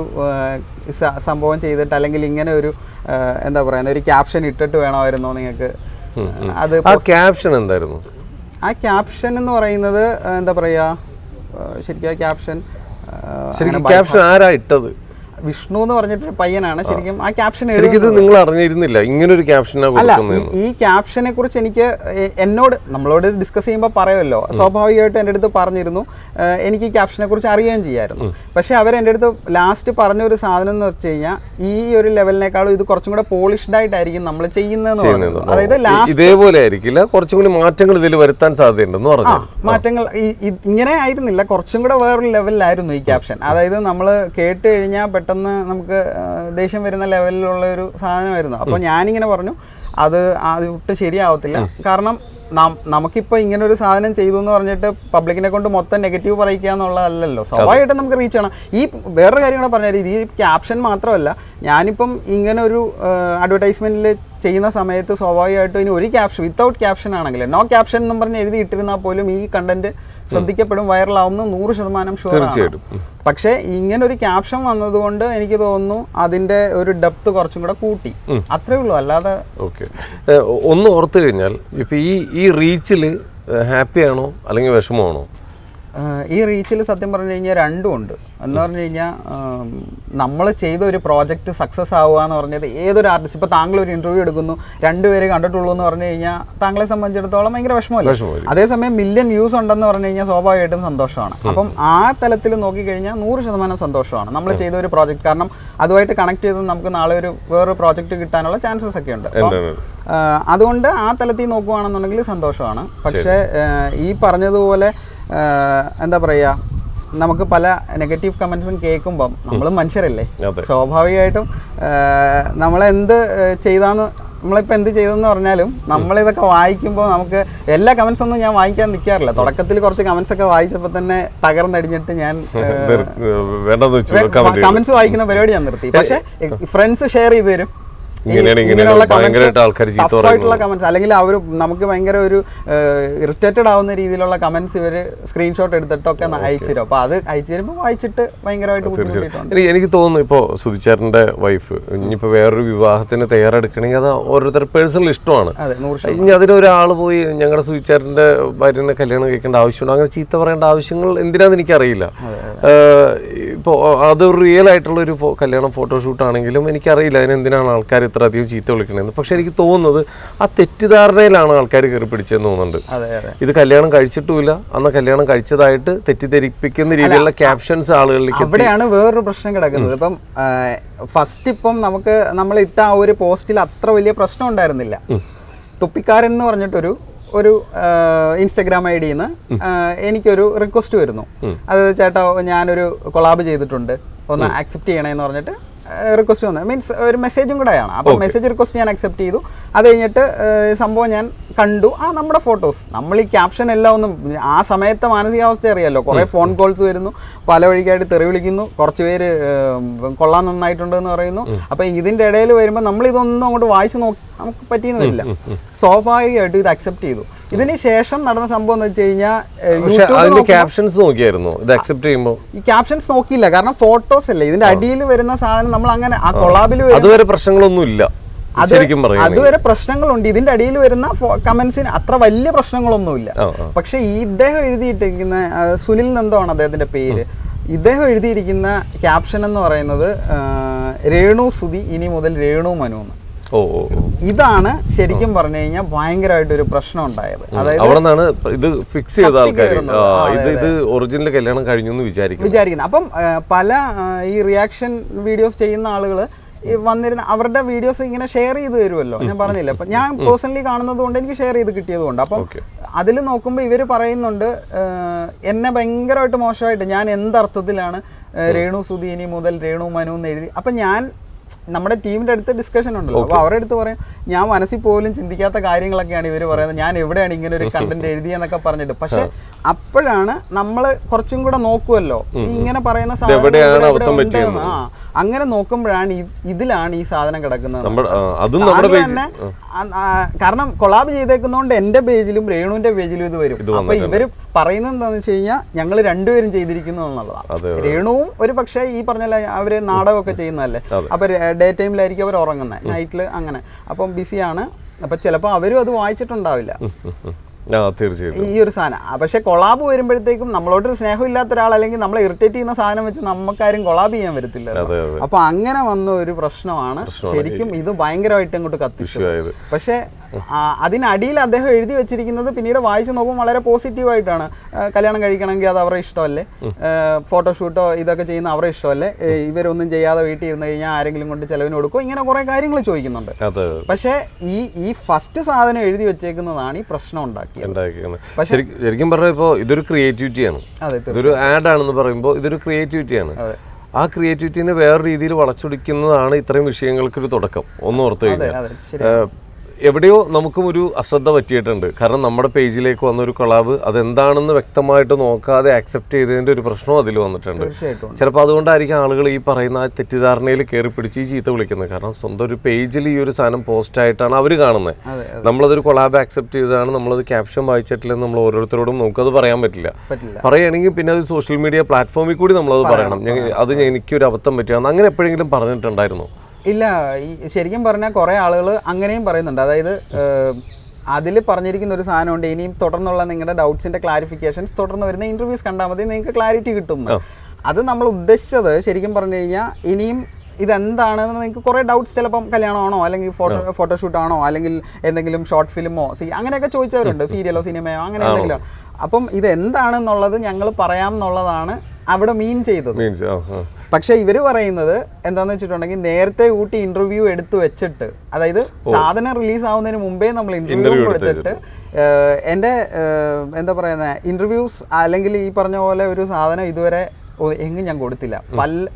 സംഭവം ചെയ്തിട്ട് അല്ലെങ്കിൽ ഇങ്ങനെ ഒരു എന്താ പറയുന്നത് ഒരു ക്യാപ്ഷൻ ഇട്ടിട്ട് വേണമായിരുന്നോ നിങ്ങൾക്ക്. അത് ക്യാപ്ഷൻ എന്തായിരുന്നു? ആ ക്യാപ്ഷൻ എന്ന് പറയുന്നത് എന്താ പറയുക, ശരിക്കും ആ ക്യാപ്ഷൻ ആരാ ഇട്ടത്? വിഷ്ണു എന്ന് പറഞ്ഞിട്ടൊരു പയ്യനാണ് ശരിക്കും ആ ക്യാപ്ഷൻ. നിങ്ങൾ അറിഞ്ഞിരുന്നില്ല ഇങ്ങനെ ഒരു ക്യാപ്ഷൻ? അല്ല, ഈ ക്യാപ്ഷനെ കുറിച്ച് എനിക്ക് നമ്മളോട് ഡിസ്കസ് ചെയ്യുമ്പോൾ പറയുമല്ലോ, സ്വാഭാവികമായിട്ടും എൻ്റെ അടുത്ത് പറഞ്ഞിരുന്നു, എനിക്ക് ഈ ക്യാപ്ഷനെ കുറിച്ച് അറിയുകയും ചെയ്യായിരുന്നു. പക്ഷെ അവരെൻ്റെ അടുത്ത് ലാസ്റ്റ് പറഞ്ഞൊരു സാധനം എന്ന് വെച്ച് കഴിഞ്ഞാൽ, ഈ ഒരു ലെവലിനേക്കാളും ഇത് കുറച്ചും കൂടെ പോളിഷ്ഡ് ആയിട്ടായിരിക്കും നമ്മൾ ചെയ്യുന്നതെന്ന് പറയുന്നത്. അതായത് ഇതേപോലെ ആയിരിക്കില്ല, കുറച്ചും കൂടി മാറ്റങ്ങൾ ഇതിൽ വരുത്താൻ സാധ്യതയുണ്ടെന്ന് പറഞ്ഞു. മാറ്റങ്ങൾ ഇങ്ങനെ ആയിരുന്നില്ല, കുറച്ചും കൂടെ വേറൊരു ലെവലിലായിരുന്നു ഈ ക്യാപ്ഷൻ. അതായത് നമ്മൾ കേട്ട് കഴിഞ്ഞാൽ പെട്ടെന്ന് നമുക്ക് ദേഷ്യം വരുന്ന ലെവലിലുള്ള ഒരു സാധനമായിരുന്നു. അപ്പോൾ ഞാനിങ്ങനെ പറഞ്ഞു, അത് ഒട്ടും ശരിയാവത്തില്ല. കാരണം നമുക്കിപ്പോൾ ഇങ്ങനെ ഒരു സാധനം ചെയ്തു എന്ന് പറഞ്ഞിട്ട് പബ്ലിക്കിനെ കൊണ്ട് മൊത്തം നെഗറ്റീവ് പറയിക്കുക എന്നുള്ളതല്ലല്ലോ. സ്വാഭാവികമായിട്ടും നമുക്ക് റീച്ച് ചെയ്യണം. ഈ വേറൊരു കാര്യം കൂടെ പറഞ്ഞാൽ, ഈ ക്യാപ്ഷൻ മാത്രമല്ല, ഞാനിപ്പം ഇങ്ങനെ ഒരു അഡ്വർടൈസ്മെൻറ്റിൽ ചെയ്യുന്ന സമയത്ത് സ്വാഭാവികമായിട്ടും ഇനി ഒരു ക്യാപ്ഷൻ വിത്തൗട്ട് ക്യാപ്ഷൻ ആണെങ്കിൽ, നോ ക്യാപ്ഷൻ എന്നും പറഞ്ഞ് എഴുതി ഇട്ടിരുന്നാൽ പോലും ഈ കണ്ടന്റ് ശ്രദ്ധിക്കപ്പെടും, വൈറലാവുന്ന 100% ഷുവറാണ്. പക്ഷേ ഇങ്ങനെ ഒരു ക്യാപ്ഷൻ വന്നതുകൊണ്ട് എനിക്ക് തോന്നുന്നു അതിന്റെ ഒരു ഡെപ്ത് കുറച്ചും കൂടെ കൂട്ടി, അത്രേ ഉള്ളൂ. അല്ലാതെ ഒന്ന് ഓർത്തു കഴിഞ്ഞാൽ, ഇപ്പൊ ഈ റീച്ചിൽ ഹാപ്പിയാണോ അല്ലെങ്കിൽ വിഷമമാണോ? ഈ റീച്ചിൽ സത്യം പറഞ്ഞു കഴിഞ്ഞാൽ രണ്ടും ഉണ്ട്. എന്ന് പറഞ്ഞു കഴിഞ്ഞാൽ, നമ്മൾ ചെയ്ത ഒരു പ്രോജക്റ്റ് സക്സസ് ആവുക എന്ന് പറഞ്ഞത് ഏതൊരു ആർട്ടിസ്റ്റ്, ഇപ്പോൾ താങ്കൾ ഒരു ഇൻ്റർവ്യൂ എടുക്കുന്നു, 2 പേരെ കണ്ടിട്ടുള്ളൂ എന്ന് പറഞ്ഞു കഴിഞ്ഞാൽ താങ്കളെ സംബന്ധിച്ചിടത്തോളം ഭയങ്കര വിഷമമല്ല. അതേസമയം മില്യൺ വ്യൂസ് ഉണ്ടെന്ന് പറഞ്ഞു കഴിഞ്ഞാൽ സ്വാഭാവികമായിട്ടും സന്തോഷമാണ്. അപ്പം ആ തലത്തിൽ നോക്കിക്കഴിഞ്ഞാൽ 100% സന്തോഷമാണ് നമ്മൾ ചെയ്ത ഒരു പ്രോജക്റ്റ്. കാരണം അതുമായിട്ട് കണക്ട് ചെയ്ത് നമുക്ക് നാളെ വേറൊരു പ്രോജക്റ്റ് കിട്ടാനുള്ള ചാൻസസ് ഒക്കെ ഉണ്ട്. അപ്പം അതുകൊണ്ട് ആ തലത്തിൽ നോക്കുകയാണെന്നുണ്ടെങ്കിൽ സന്തോഷമാണ്. പക്ഷേ ഈ പറഞ്ഞതുപോലെ എന്താ പറയുക, നമുക്ക് പല നെഗറ്റീവ് കമൻസും കേൾക്കുമ്പം നമ്മളും മനുഷ്യരല്ലേ, സ്വാഭാവികമായിട്ടും നമ്മളെന്ത് ചെയ്താന്ന് നമ്മളിപ്പോൾ എന്ത് ചെയ്തെന്ന് പറഞ്ഞാലും നമ്മളിതൊക്കെ വായിക്കുമ്പോൾ നമുക്ക് എല്ലാ കമൻസൊന്നും ഞാൻ വായിക്കാൻ നിൽക്കാറില്ല. തുടക്കത്തിൽ കുറച്ച് കമൻസൊക്കെ വായിച്ചപ്പോൾ തന്നെ തകർന്നടിഞ്ഞിട്ട് ഞാൻ കമൻസ് വായിക്കുന്ന പരിപാടി ഞാൻ നിർത്തി. പക്ഷേ ഫ്രണ്ട്സ് ഷെയർ ചെയ്ത് തരും, ഇങ്ങനെയുള്ള ഭയങ്കരമായിട്ട് ആൾക്കാർ ചീത്ത ആയിട്ടുള്ള കമന്റ്സ്, അല്ലെങ്കിൽ അവർ നമുക്ക് ഭയങ്കര ഒരു ഇറിറ്റേറ്റഡ് ആവുന്ന രീതിയിലുള്ള കമന്റ്സ് ഇവർ സ്ക്രീൻഷോട്ട് എടുത്തിട്ടൊക്കെ അയച്ചു തരും. അപ്പോൾ അത് അയച്ചു തരുമ്പോൾ വായിച്ചിട്ട് ഭയങ്കരമായിട്ട് ബുദ്ധിമുട്ടിയിട്ടുണ്ട്. എനിക്ക് തോന്നുന്നു ഇപ്പോൾ സുധിച്ചേട്ടൻ്റെ വൈഫ് ഇനിയിപ്പോൾ വേറൊരു വിവാഹത്തിന് തയ്യാറെടുക്കണമെങ്കിൽ അത് ഓരോരുത്തർ പേഴ്സണൽ ഇഷ്ടമാണ്. ഇനി അതിനൊരാൾ പോയി ഞങ്ങളുടെ സുധിച്ചേട്ടൻ്റെ ഭാര്യനെ കല്യാണം കഴിക്കേണ്ട ആവശ്യമുണ്ടോ, അങ്ങനെ ചീത്ത പറയേണ്ട ആവശ്യങ്ങൾ എന്തിനാന്ന് എനിക്കറിയില്ല. ഇപ്പോൾ അതൊരു റിയൽ ആയിട്ടുള്ള ഒരു കല്യാണം ഫോട്ടോഷൂട്ട് ആണെങ്കിലും എനിക്കറിയില്ല അതിനെന്തിനാണ് ആൾക്കാർ ഇത്ര അധികം ചീത്ത വിളിക്കണതെന്ന്. പക്ഷെ എനിക്ക് തോന്നുന്നത് ആ തെറ്റിദ്ധാരണയിലാണ് ആൾക്കാർ കയറി പിടിച്ചതെന്ന് തോന്നുന്നുണ്ട്. ഇത് കല്യാണം കഴിച്ചിട്ടുമില്ല, അന്ന് കല്യാണം കഴിച്ചതായിട്ട് തെറ്റിദ്ധരിപ്പിക്കുന്ന രീതിയിലുള്ള ക്യാപ്ഷൻസ് ആളുകളിലേക്ക്. അവിടെയാണ് വേറൊരു പ്രശ്നം കിടക്കുന്നത്. ഇപ്പം ഫസ്റ്റ് ഇപ്പം നമ്മൾ ഇട്ട ആ ഒരു പോസ്റ്റിൽ അത്ര വലിയ പ്രശ്നം ഉണ്ടായിരുന്നില്ല. തുപ്പിക്കാരൻ എന്ന് പറഞ്ഞിട്ടൊരു ഇൻസ്റ്റഗ്രാം ഐ ഡിന്ന് എനിക്കൊരു റിക്വസ്റ്റ് വരുന്നു. അതായത് ചേട്ടാ ഞാനൊരു കൊളാബ് ചെയ്തിട്ടുണ്ട്, ഒന്ന് ആക്സെപ്റ്റ് ചെയ്യണേന്ന് പറഞ്ഞിട്ട് റിക്വസ്റ്റ് വന്നത്. മീൻസ് ഒരു മെസ്സേജും കൂടെയാണ്. അപ്പോൾ മെസ്സേജ് റിക്വസ്റ്റ് ഞാൻ അക്സെപ്റ്റ് ചെയ്തു. അത് കഴിഞ്ഞിട്ട് സംഭവം ഞാൻ കണ്ടു. നമ്മുടെ ഫോട്ടോസ്, നമ്മൾ ഈ ക്യാപ്ഷൻ എല്ലാം ഒന്നും ആ സമയത്തെ മാനസികാവസ്ഥ അറിയാമല്ലോ. കുറേ ഫോൺ കോൾസ് വരുന്നു, പല വഴിക്കായിട്ട് തെറി വിളിക്കുന്നു, കുറച്ച് പേര് കൊള്ളാൻ നന്നായിട്ടുണ്ട് എന്ന് പറയുന്നു. അപ്പോൾ ഇതിൻ്റെ ഇടയിൽ വരുമ്പോൾ നമ്മളിതൊന്നും അങ്ങോട്ട് വായിച്ച് നോക്കി നമുക്ക് പറ്റിയെന്ന് വരില്ല. സ്വാഭാവികമായിട്ടും ഇത് അക്സെപ്റ്റ് ചെയ്തു. ഇതിന് ശേഷം നടന്ന സംഭവം എന്ന് വെച്ച് കഴിഞ്ഞാൽ ക്യാപ്ഷൻസ് നോക്കിയായിരുന്നു ഇത് അക്സെപ്റ്റ് ചെയ്യുമ്പോൾ. ഈ ക്യാപ്ഷൻസ് നോക്കിയില്ല, കാരണം ഫോട്ടോസ് അല്ലേ ഇതിന്റെ അടിയിൽ വരുന്ന സാധനം. നമ്മൾ അങ്ങനെ ആ കൊളാബിൽ അതുവരെ പ്രശ്നങ്ങളൊന്നും ഇല്ല, അതുവരെ പ്രശ്നങ്ങളുണ്ട്. ഇതിന്റെ അടിയിൽ വരുന്ന കമന്റ്സിന് അത്ര വലിയ പ്രശ്നങ്ങളൊന്നുമില്ല. പക്ഷെ ഇദ്ദേഹം എഴുതിയിട്ടിരിക്കുന്ന സുനിൽ നന്ദമാണ് അദ്ദേഹത്തിന്റെ പേര്. ഇദ്ദേഹം എഴുതിയിരിക്കുന്ന ക്യാപ്ഷൻ എന്ന് പറയുന്നത് രേണു സുധി ഇനി മുതൽ രേണു മനു എന്ന്. ഇതാണ് ശരിക്കും പറഞ്ഞു കഴിഞ്ഞാൽ ഭയങ്കരമായിട്ടൊരു പ്രശ്നം ഉണ്ടായത്. അതായത് ഇത് ഫിക്സ് ചെയ്ത ആൾക്കാർ ഇത് ഒറിജിനൽ കല്യാണം കഴിഞ്ഞു എന്ന് വിചാരിക്കുന്നു. അപ്പം പല ഈ റിയാക്ഷൻ വീഡിയോസ് ചെയ്യുന്ന ആളുകൾ വന്നിരുന്ന അവരുടെ വീഡിയോസ് ഇങ്ങനെ ഷെയർ ചെയ്ത് തരുമല്ലോ. ഞാൻ പറഞ്ഞില്ല, അപ്പം ഞാൻ പേഴ്സണലി കാണുന്നത് കൊണ്ട് എനിക്ക് ഷെയർ ചെയ്ത് കിട്ടിയത് കൊണ്ട്. അപ്പം അതിൽ നോക്കുമ്പോൾ ഇവർ പറയുന്നുണ്ട് എന്നെ ഭയങ്കരമായിട്ട് മോശമായിട്ട്, ഞാൻ എന്തർത്ഥത്തിലാണ് രേണു സുധി ഇനി മുതൽ രേണു മനു എന്ന് എഴുതി. അപ്പം ഞാൻ നമ്മുടെ ടീമിൻ്റെ അടുത്ത് ഡിസ്കഷൻ ഉണ്ടല്ലോ, അപ്പോൾ അവരുടെ അടുത്ത് പറയും ഞാൻ മനസ്സിൽ പോലും ചിന്തിക്കാത്ത കാര്യങ്ങളൊക്കെയാണ് ഇവർ പറയുന്നത്, ഞാൻ എവിടെയാണ് ഇങ്ങനെ ഒരു കണ്ടന്റ് എഴുതിയെന്നൊക്കെ പറഞ്ഞിട്ട്. പക്ഷെ അപ്പോഴാണ് നമ്മൾ കുറച്ചും കൂടെ നോക്കുമല്ലോ ഇങ്ങനെ പറയുന്ന സാധനം. അങ്ങനെ നോക്കുമ്പോഴാണ് ഇതിലാണ് ഈ സാധനം കിടക്കുന്നത്. തന്നെ കാരണം കൊളാബ് ചെയ്തേക്കുന്നതുകൊണ്ട് എൻ്റെ പേജിലും രേണുവിന്റെ പേജിലും ഇത് വരും. അപ്പൊ ഇവര് പറയുന്നത് എന്താണെന്ന് വെച്ച് കഴിഞ്ഞാൽ ഞങ്ങൾ രണ്ടുപേരും ചെയ്തിരിക്കുന്നു എന്നുള്ളതാണ്. രേണുവും ഒരു പക്ഷേ ഈ പറഞ്ഞ അവര് നാടകമൊക്കെ ചെയ്യുന്നതല്ലേ, അപ്പൊ ഡേ ടൈമിലായിരിക്കും അവർ ഉറങ്ങുന്നത്, നൈറ്റിൽ അങ്ങനെ. അപ്പം ബിസിയാണ്. അപ്പൊ ചിലപ്പോൾ അവരും അത് വായിച്ചിട്ടുണ്ടാവില്ല ഈ ഒരു സാധനം. പക്ഷെ കൊളാബ് വരുമ്പോഴത്തേക്കും നമ്മളോട്ടൊരു സ്നേഹമില്ലാത്ത ഒരാൾ അല്ലെങ്കിൽ നമ്മളെ ഇറിറ്റേറ്റ് ചെയ്യുന്ന സാധനം വെച്ച് നമുക്കാരും കൊളാബ് ചെയ്യാൻ വരത്തില്ല. അപ്പൊ അങ്ങനെ വന്ന ഒരു പ്രശ്നമാണ് ശരിക്കും. ഇത് ഭയങ്കരമായിട്ട് അങ്ങോട്ട് കത്തിച്ചു. പക്ഷെ അതിനടിയിൽ അദ്ദേഹം എഴുതി വെച്ചിരിക്കുന്നത് പിന്നീട് വായിച്ചു നോക്കുമ്പോൾ വളരെ പോസിറ്റീവായിട്ടാണ്. കല്യാണം കഴിക്കണമെങ്കിൽ അത് അവരുടെ ഇഷ്ടമല്ലേ, ഫോട്ടോഷൂട്ടോ ഇതൊക്കെ ചെയ്യുന്ന അവരുടെ ഇഷ്ടമല്ലേ, ഇവരൊന്നും ചെയ്യാതെ വീട്ടിൽ ഇരുന്ന് കഴിഞ്ഞാൽ ആരെങ്കിലും കൊണ്ട് ചെലവിന് കൊടുക്കും, ഇങ്ങനെ കുറെ കാര്യങ്ങൾ ചോദിക്കുന്നുണ്ട്. പക്ഷേ ഈ ഫസ്റ്റ് സാധനം എഴുതി വെച്ചേക്കുന്നതാണ് ഈ പ്രശ്നം ഉണ്ടാക്കിയത്. ശരിക്കും പറഞ്ഞാൽ ഇപ്പോൾ ഇതൊരു ക്രിയേറ്റിവിറ്റിയാണ്, ഇതൊരു ആഡ് ആണെന്ന് പറയുമ്പോൾ ഇതൊരു ക്രിയേറ്റിവിറ്റിയാണ്. ആ ക്രിയേറ്റിവിറ്റിനെ വേറെ രീതിയിൽ വളച്ചൊടിക്കുന്നതാണ് ഇത്രയും വിഷയങ്ങൾക്കൊരു തുടക്കം. ഒന്ന് ഓർത്ത് കഴിഞ്ഞാൽ എവിടെയോ നമുക്കും ഒരു അശ്രദ്ധ പറ്റിയിട്ടുണ്ട്. കാരണം നമ്മുടെ പേജിലേക്ക് വന്നൊരു കൊളാബ് അതെന്താണെന്ന് വ്യക്തമായിട്ട് നോക്കാതെ ആക്സെപ്റ്റ് ചെയ്തതിൻ്റെ ഒരു പ്രശ്നവും അതിൽ വന്നിട്ടുണ്ട്. ചിലപ്പോൾ അതുകൊണ്ടായിരിക്കും ആളുകൾ ഈ പറയുന്ന തെറ്റിദ്ധാരണയിൽ കയറി പിടിച്ച് ഈ ചീത്ത വിളിക്കുന്നത്. കാരണം സ്വന്തം ഒരു പേജിൽ ഈ ഒരു സാധനം പോസ്റ്റായിട്ടാണ് അവർ കാണുന്നത്. നമ്മളതൊരു കൊളാബ് ആക്സെപ്റ്റ് ചെയ്തതാണ്, നമ്മളത് ക്യാപ്ഷൻ വായിച്ചിട്ടില്ലെന്ന് നമ്മൾ ഓരോരുത്തരോടും നമുക്കത് പറയാൻ പറ്റില്ല. പറയുകയാണെങ്കിൽ പിന്നെ അത് സോഷ്യൽ മീഡിയ പ്ലാറ്റ്ഫോമിൽ കൂടി നമ്മളത് പറയണം. അത് എനിക്കൊരു അബദ്ധം പറ്റിയാണ്, അങ്ങനെ എപ്പോഴെങ്കിലും പറഞ്ഞിട്ടുണ്ടായിരുന്നു? ഇല്ല, ശരിക്കും പറഞ്ഞാൽ കുറേ ആളുകൾ അങ്ങനെയും പറയുന്നുണ്ട്. അതായത് അതിൽ പറഞ്ഞിരിക്കുന്ന ഒരു സാധനമുണ്ട്, ഇനിയും തുടർന്നുള്ള നിങ്ങളുടെ ഡൗട്ട്സിൻ്റെ ക്ലാരിഫിക്കേഷൻസ് തുടർന്ന് വരുന്ന ഇൻ്റർവ്യൂസ് കണ്ടാൽ മതി, നിങ്ങൾക്ക് ക്ലാരിറ്റി കിട്ടും. അത് നമ്മൾ ഉദ്ദേശിച്ചത് ശരിക്കും പറഞ്ഞു കഴിഞ്ഞാൽ ഇനിയും ഇതെന്താണെന്ന് നിങ്ങൾക്ക് കുറേ ഡൗട്ട്സ്, ചിലപ്പം കല്യാണമാണോ അല്ലെങ്കിൽ ഫോട്ടോഷൂട്ടാണോ അല്ലെങ്കിൽ എന്തെങ്കിലും ഷോർട്ട് ഫിലിമോ അങ്ങനെയൊക്കെ ചോദിച്ചവരുണ്ട്, സീരിയലോ സിനിമയോ അങ്ങനെ എന്തെങ്കിലും. അപ്പം ഇതെന്താണെന്നുള്ളത് ഞങ്ങൾ പറയാം എന്നുള്ളതാണ് അവിടെ മീൻ ചെയ്തത്. പക്ഷെ ഇവർ പറയുന്നത് എന്താണെന്ന് വെച്ചിട്ടുണ്ടെങ്കിൽ നേരത്തെ കൂട്ടി ഇന്റർവ്യൂ എടുത്തു വെച്ചിട്ട്, അതായത് സാധനം റിലീസ് ആവുന്നതിന് മുമ്പേ നമ്മൾ ഇന്റർവ്യൂ കൊടുത്തിട്ട് എൻ്റെ എന്താ പറയുന്നത് ഇന്റർവ്യൂസ് അല്ലെങ്കിൽ ഈ പറഞ്ഞ പോലെ ഒരു സാധനം ഇതുവരെ എങ്ങും ഞാൻ കൊടുത്തില്ല.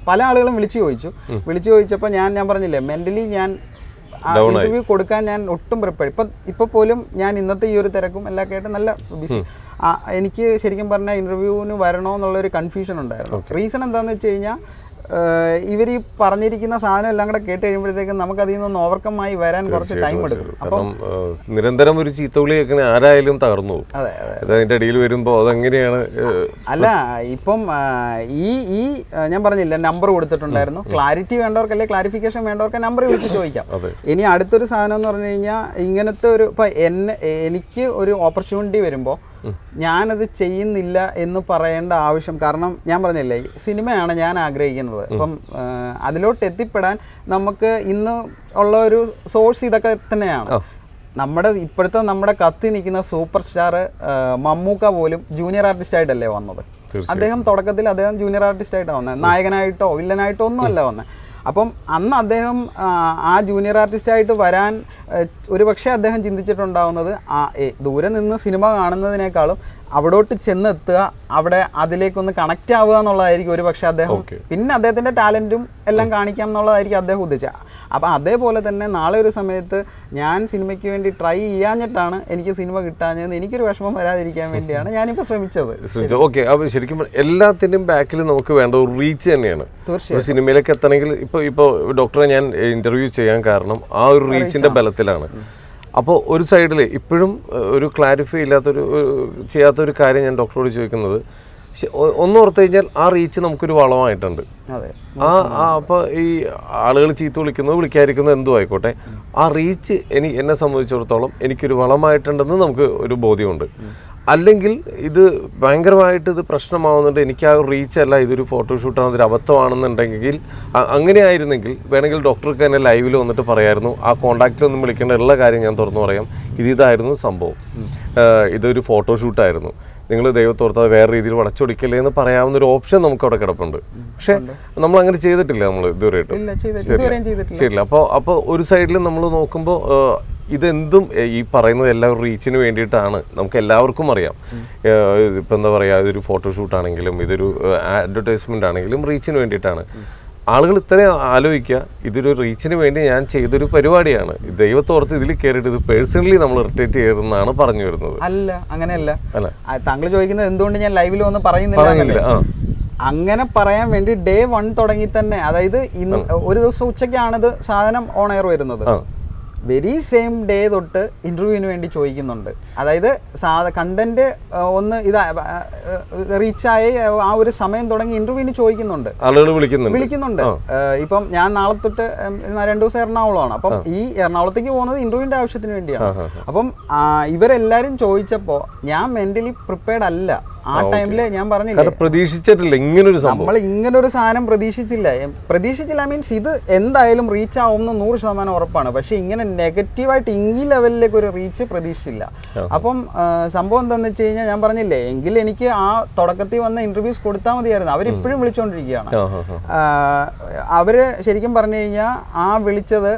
പല ആളുകളും വിളിച്ചു ചോദിച്ചപ്പോൾ ഞാൻ പറഞ്ഞില്ലേ, മെന്റലി ഞാൻ ഇന്റർവ്യൂ കൊടുക്കാൻ ഞാൻ ഒട്ടും പ്രിപ്പയർ. ഇപ്പൊ പോലും ഞാൻ ഇന്നത്തെ ഈ ഒരു തിരക്കും എല്ലാം കേട്ട് നല്ല ബിസി. എനിക്ക് ശരിക്കും പറഞ്ഞാൽ ഇന്റർവ്യൂവിന് വരണോ എന്നുള്ളൊരു കൺഫ്യൂഷൻ ഉണ്ടായിരുന്നു. റീസൺ എന്താണെന്ന് വെച്ച് കഴിഞ്ഞാൽ ഇവർ ഈ പറഞ്ഞിരിക്കുന്ന സാധനം എല്ലാം കൂടെ കേട്ട് കഴിയുമ്പോഴത്തേക്കും നമുക്ക് അതിൽ നിന്ന് ഓവർകം ആയി വരാൻ കുറച്ച് ടൈം എടുക്കും. അപ്പം നിരന്തരം ഒരു ചീത്തവിളി കേൾക്കണ ആരായാലും തകർന്നു പോകും. അതെ അതിന്റെ അടിയിൽ വരുമ്പോൾ അതെങ്ങനെയാണ്? അല്ല ഇപ്പം ഈ ഞാൻ പറഞ്ഞില്ല നമ്പർ കൊടുത്തിട്ടുണ്ടായിരുന്നു. ക്ലാരിറ്റി വേണ്ടവർക്കല്ലേ ക്ലാരിഫിക്കേഷൻ വേണ്ടവർക്ക് നമ്പർ വിളിച്ച് ചോദിക്കാം. ഇനി അടുത്തൊരു സാധനം എന്ന് പറഞ്ഞു കഴിഞ്ഞാൽ ഇങ്ങനത്തെ ഒരു ഇപ്പം എനിക്ക് ഒരു ഓപ്പർച്യൂണിറ്റി വരുമ്പോൾ ഞാനത് ചെയ്യുന്നില്ല എന്ന് പറയേണ്ട ആവശ്യം, കാരണം ഞാൻ പറഞ്ഞില്ലേ സിനിമയാണ് ഞാൻ ആഗ്രഹിക്കുന്നത്. അപ്പം അതിലോട്ട് എത്തിപ്പെടാൻ നമുക്ക് ഇന്ന് ഉള്ള ഒരു സോഴ്സ് ഇതൊക്കെ തന്നെയാണ്. ഇപ്പോഴത്തെ നമ്മുടെ കത്തി നിൽക്കുന്ന സൂപ്പർ സ്റ്റാർ മമ്മൂക്ക പോലും ജൂനിയർ ആർട്ടിസ്റ്റ് ആയിട്ടല്ലേ വന്നത്. അദ്ദേഹം തുടക്കത്തിൽ അദ്ദേഹം ജൂനിയർ ആർട്ടിസ്റ്റ് ആയിട്ടാണ് വന്നത്, നായകനായിട്ടോ വില്ലനായിട്ടോ ഒന്നും അല്ല വന്നത്. അപ്പം അന്ന് അദ്ദേഹം ആ ജൂനിയർ ആർട്ടിസ്റ്റായിട്ട് വരാൻ ഒരു പക്ഷേ അദ്ദേഹം ചിന്തിച്ചിട്ടുണ്ടാവുന്നത് ദൂരെ നിന്ന് സിനിമ കാണുന്നതിനേക്കാളും അവിടോട്ട് ചെന്നെത്തുക, അവിടെ അതിലേക്കൊന്ന് കണക്റ്റ് ആവുക എന്നുള്ളതായിരിക്കും ഒരു പക്ഷേ അദ്ദേഹം, പിന്നെ അദ്ദേഹത്തിൻ്റെ ടാലൻറ്റും എല്ലാം കാണിക്കാം എന്നുള്ളതായിരിക്കും അദ്ദേഹം ഉദ്ദേശിച്ചത്. അപ്പം അതേപോലെ തന്നെ നാളെ ഒരു സമയത്ത് ഞാൻ സിനിമയ്ക്ക് വേണ്ടി ട്രൈ ചെയ്യാഞ്ഞിട്ടാണ് എനിക്ക് സിനിമ കിട്ടാഞ്ഞതെന്ന് എനിക്കൊരു വിഷമം വരാതിരിക്കാൻ വേണ്ടിയാണ് ഞാനിപ്പോൾ ശ്രമിച്ചത്. ഓക്കെ, അപ്പോൾ ശരിക്കും എല്ലാത്തിൻ്റെയും ബാക്കിൽ നമുക്ക് വേണ്ട ഒരു റീച്ച് തന്നെയാണ്. തീർച്ചയായും സിനിമയിലേക്ക് എത്തണമെങ്കിൽ ഇപ്പോൾ ഡോക്ടറെ ഞാൻ ഇൻ്റർവ്യൂ ചെയ്യാൻ കാരണം ആ ഒരു റീച്ചിൻ്റെ ബലത്തിലാണ്. അപ്പോൾ ഒരു സൈഡിൽ ഇപ്പോഴും ഒരു ക്ലാരിഫൈ ചെയ്യാത്തൊരു കാര്യം ഞാൻ ഡോക്ടറോട് ചോദിക്കുന്നത്, ഒന്നോർത്ത് കഴിഞ്ഞാൽ ആ റീച്ച് നമുക്കൊരു വളമായിട്ടുണ്ട്. അപ്പോൾ ഈ ആളുകൾ ചീത്ത വിളിക്കാതിരിക്കുന്നത് എന്തോ ആയിക്കോട്ടെ, ആ റീച്ച് എന്നെ സംബന്ധിച്ചിടത്തോളം എനിക്കൊരു വളമായിട്ടുണ്ടെന്ന് നമുക്ക് ഒരു ബോധ്യമുണ്ട്. അല്ലെങ്കിൽ ഇത് ഭയങ്കരമായിട്ട് ഇത് പ്രശ്നമാവുന്നുണ്ട്, എനിക്ക് ആ റീച്ച് അല്ല, ഇതൊരു ഫോട്ടോഷൂട്ടാണ്, ഇതൊരു അബദ്ധമാണെന്നുണ്ടെങ്കിൽ അങ്ങനെ ആയിരുന്നെങ്കിൽ വേണമെങ്കിൽ ഡോക്ടർക്ക് തന്നെ ലൈവിൽ വന്നിട്ട് പറയായിരുന്നു, ആ കോൺടാക്റ്റിലൊന്നും വിളിക്കേണ്ട ഉള്ള കാര്യം ഞാൻ തുറന്നു പറയാം, ഇതായിരുന്നു സംഭവം, ഇതൊരു ഫോട്ടോഷൂട്ടായിരുന്നു, നിങ്ങൾ ദൈവത്തോർത്ത് വേറെ രീതിയിൽ വളച്ചൊടിക്കല്ലേ എന്ന് പറയാവുന്ന ഒരു ഓപ്ഷൻ നമുക്ക് അവിടെ കിടപ്പുണ്ട്. പക്ഷെ നമ്മൾ അങ്ങനെ ചെയ്തിട്ടില്ല, നമ്മൾ ഇതുവരെയായിട്ടും ശരിയില്ല. അപ്പോൾ ഒരു സൈഡിൽ നമ്മൾ നോക്കുമ്പോൾ ഇതെന്തും ഈ പറയുന്നത് എല്ലാവരും റീച്ചിന് വേണ്ടിയിട്ടാണ്, നമുക്ക് എല്ലാവർക്കും അറിയാം. ഇപ്പം എന്താ പറയുക, ഇതൊരു ഫോട്ടോഷൂട്ടാണെങ്കിലും ഇതൊരു അഡ്വർടൈസ്മെൻ്റ് ആണെങ്കിലും റീച്ചിന് വേണ്ടിയിട്ടാണ്. ആളുകൾ ഇത്രയും ആലോചിക്കുക, ഇതൊരു റീച്ചിന് വേണ്ടി ഞാൻ ചെയ്തൊരു പരിപാടിയാണ്, ദൈവത്തോർത്ത് ഇതിൽ കയറിയിട്ട് ഇത് പേഴ്സണലി നമ്മൾ ഇറിറ്റേറ്റ് ചെയ്തെന്നാണ് പറഞ്ഞു വരുന്നത്. അല്ല, അങ്ങനെയല്ല. താങ്കൾ ചോദിക്കുന്നത് എന്തുകൊണ്ട് ഞാൻ ലൈവിൽ വന്ന് പറയുന്നില്ല. അങ്ങനെ പറയാൻ വേണ്ടി ഡേ 1 തുടങ്ങി തന്നെ, അതായത് ഇന്ന് ഒരു ദിവസം ഉച്ചയ്ക്കാണിത് സാധനം ഓൺ എയർ വരുന്നത്, വെരി സെയിം ഡേ തൊട്ട് ഇൻ്റർവ്യൂവിന് വേണ്ടി ചോദിക്കുന്നുണ്ട്. അതായത് കണ്ടന്റ് ഒന്ന് റീച്ചായി ആ ഒരു സമയം തുടങ്ങി ഇൻ്റർവ്യൂവിന് ചോദിക്കുന്നുണ്ട്, ആളുകൾ വിളിക്കുന്നുണ്ട്. ഇപ്പം ഞാൻ നാളെ തൊട്ട് 2 ദിവസം എറണാകുളമാണ്. അപ്പം ഈ എറണാകുളത്തേക്ക് പോകുന്നത് ഇൻ്റർവ്യൂവിൻ്റെ ആവശ്യത്തിന് വേണ്ടിയാണ്. അപ്പം ഇവരെല്ലാവരും ചോദിച്ചപ്പോൾ ഞാൻ മെൻ്റലി പ്രിപ്പയർഡ് അല്ല. ആ ടൈമില് ഞാൻ പറഞ്ഞില്ലേ, പ്രതീക്ഷിച്ചിട്ടില്ല നമ്മൾ ഇങ്ങനൊരു സാധനം പ്രതീക്ഷിച്ചില്ല മീൻസ് ഇത് എന്തായാലും റീച്ച് ആവുമെന്ന് 100% ഉറപ്പാണ്. പക്ഷെ ഇങ്ങനെ നെഗറ്റീവായിട്ട് ഈ ലെവലിലേക്ക് ഒരു റീച്ച് പ്രതീക്ഷിച്ചില്ല. അപ്പം സംഭവം എന്താണെന്ന് വെച്ച് കഴിഞ്ഞാൽ ഞാൻ പറഞ്ഞില്ലേ, എങ്കിൽ എനിക്ക് ആ തുടക്കത്തിൽ വന്ന ഇന്റർവ്യൂസ് കൊടുത്താൽ മതിയായിരുന്നു. അവരിപ്പോഴും വിളിച്ചുകൊണ്ടിരിക്കുകയാണ്. അവര് ശരിക്കും പറഞ്ഞു കഴിഞ്ഞാൽ ആ വിളിച്ചത്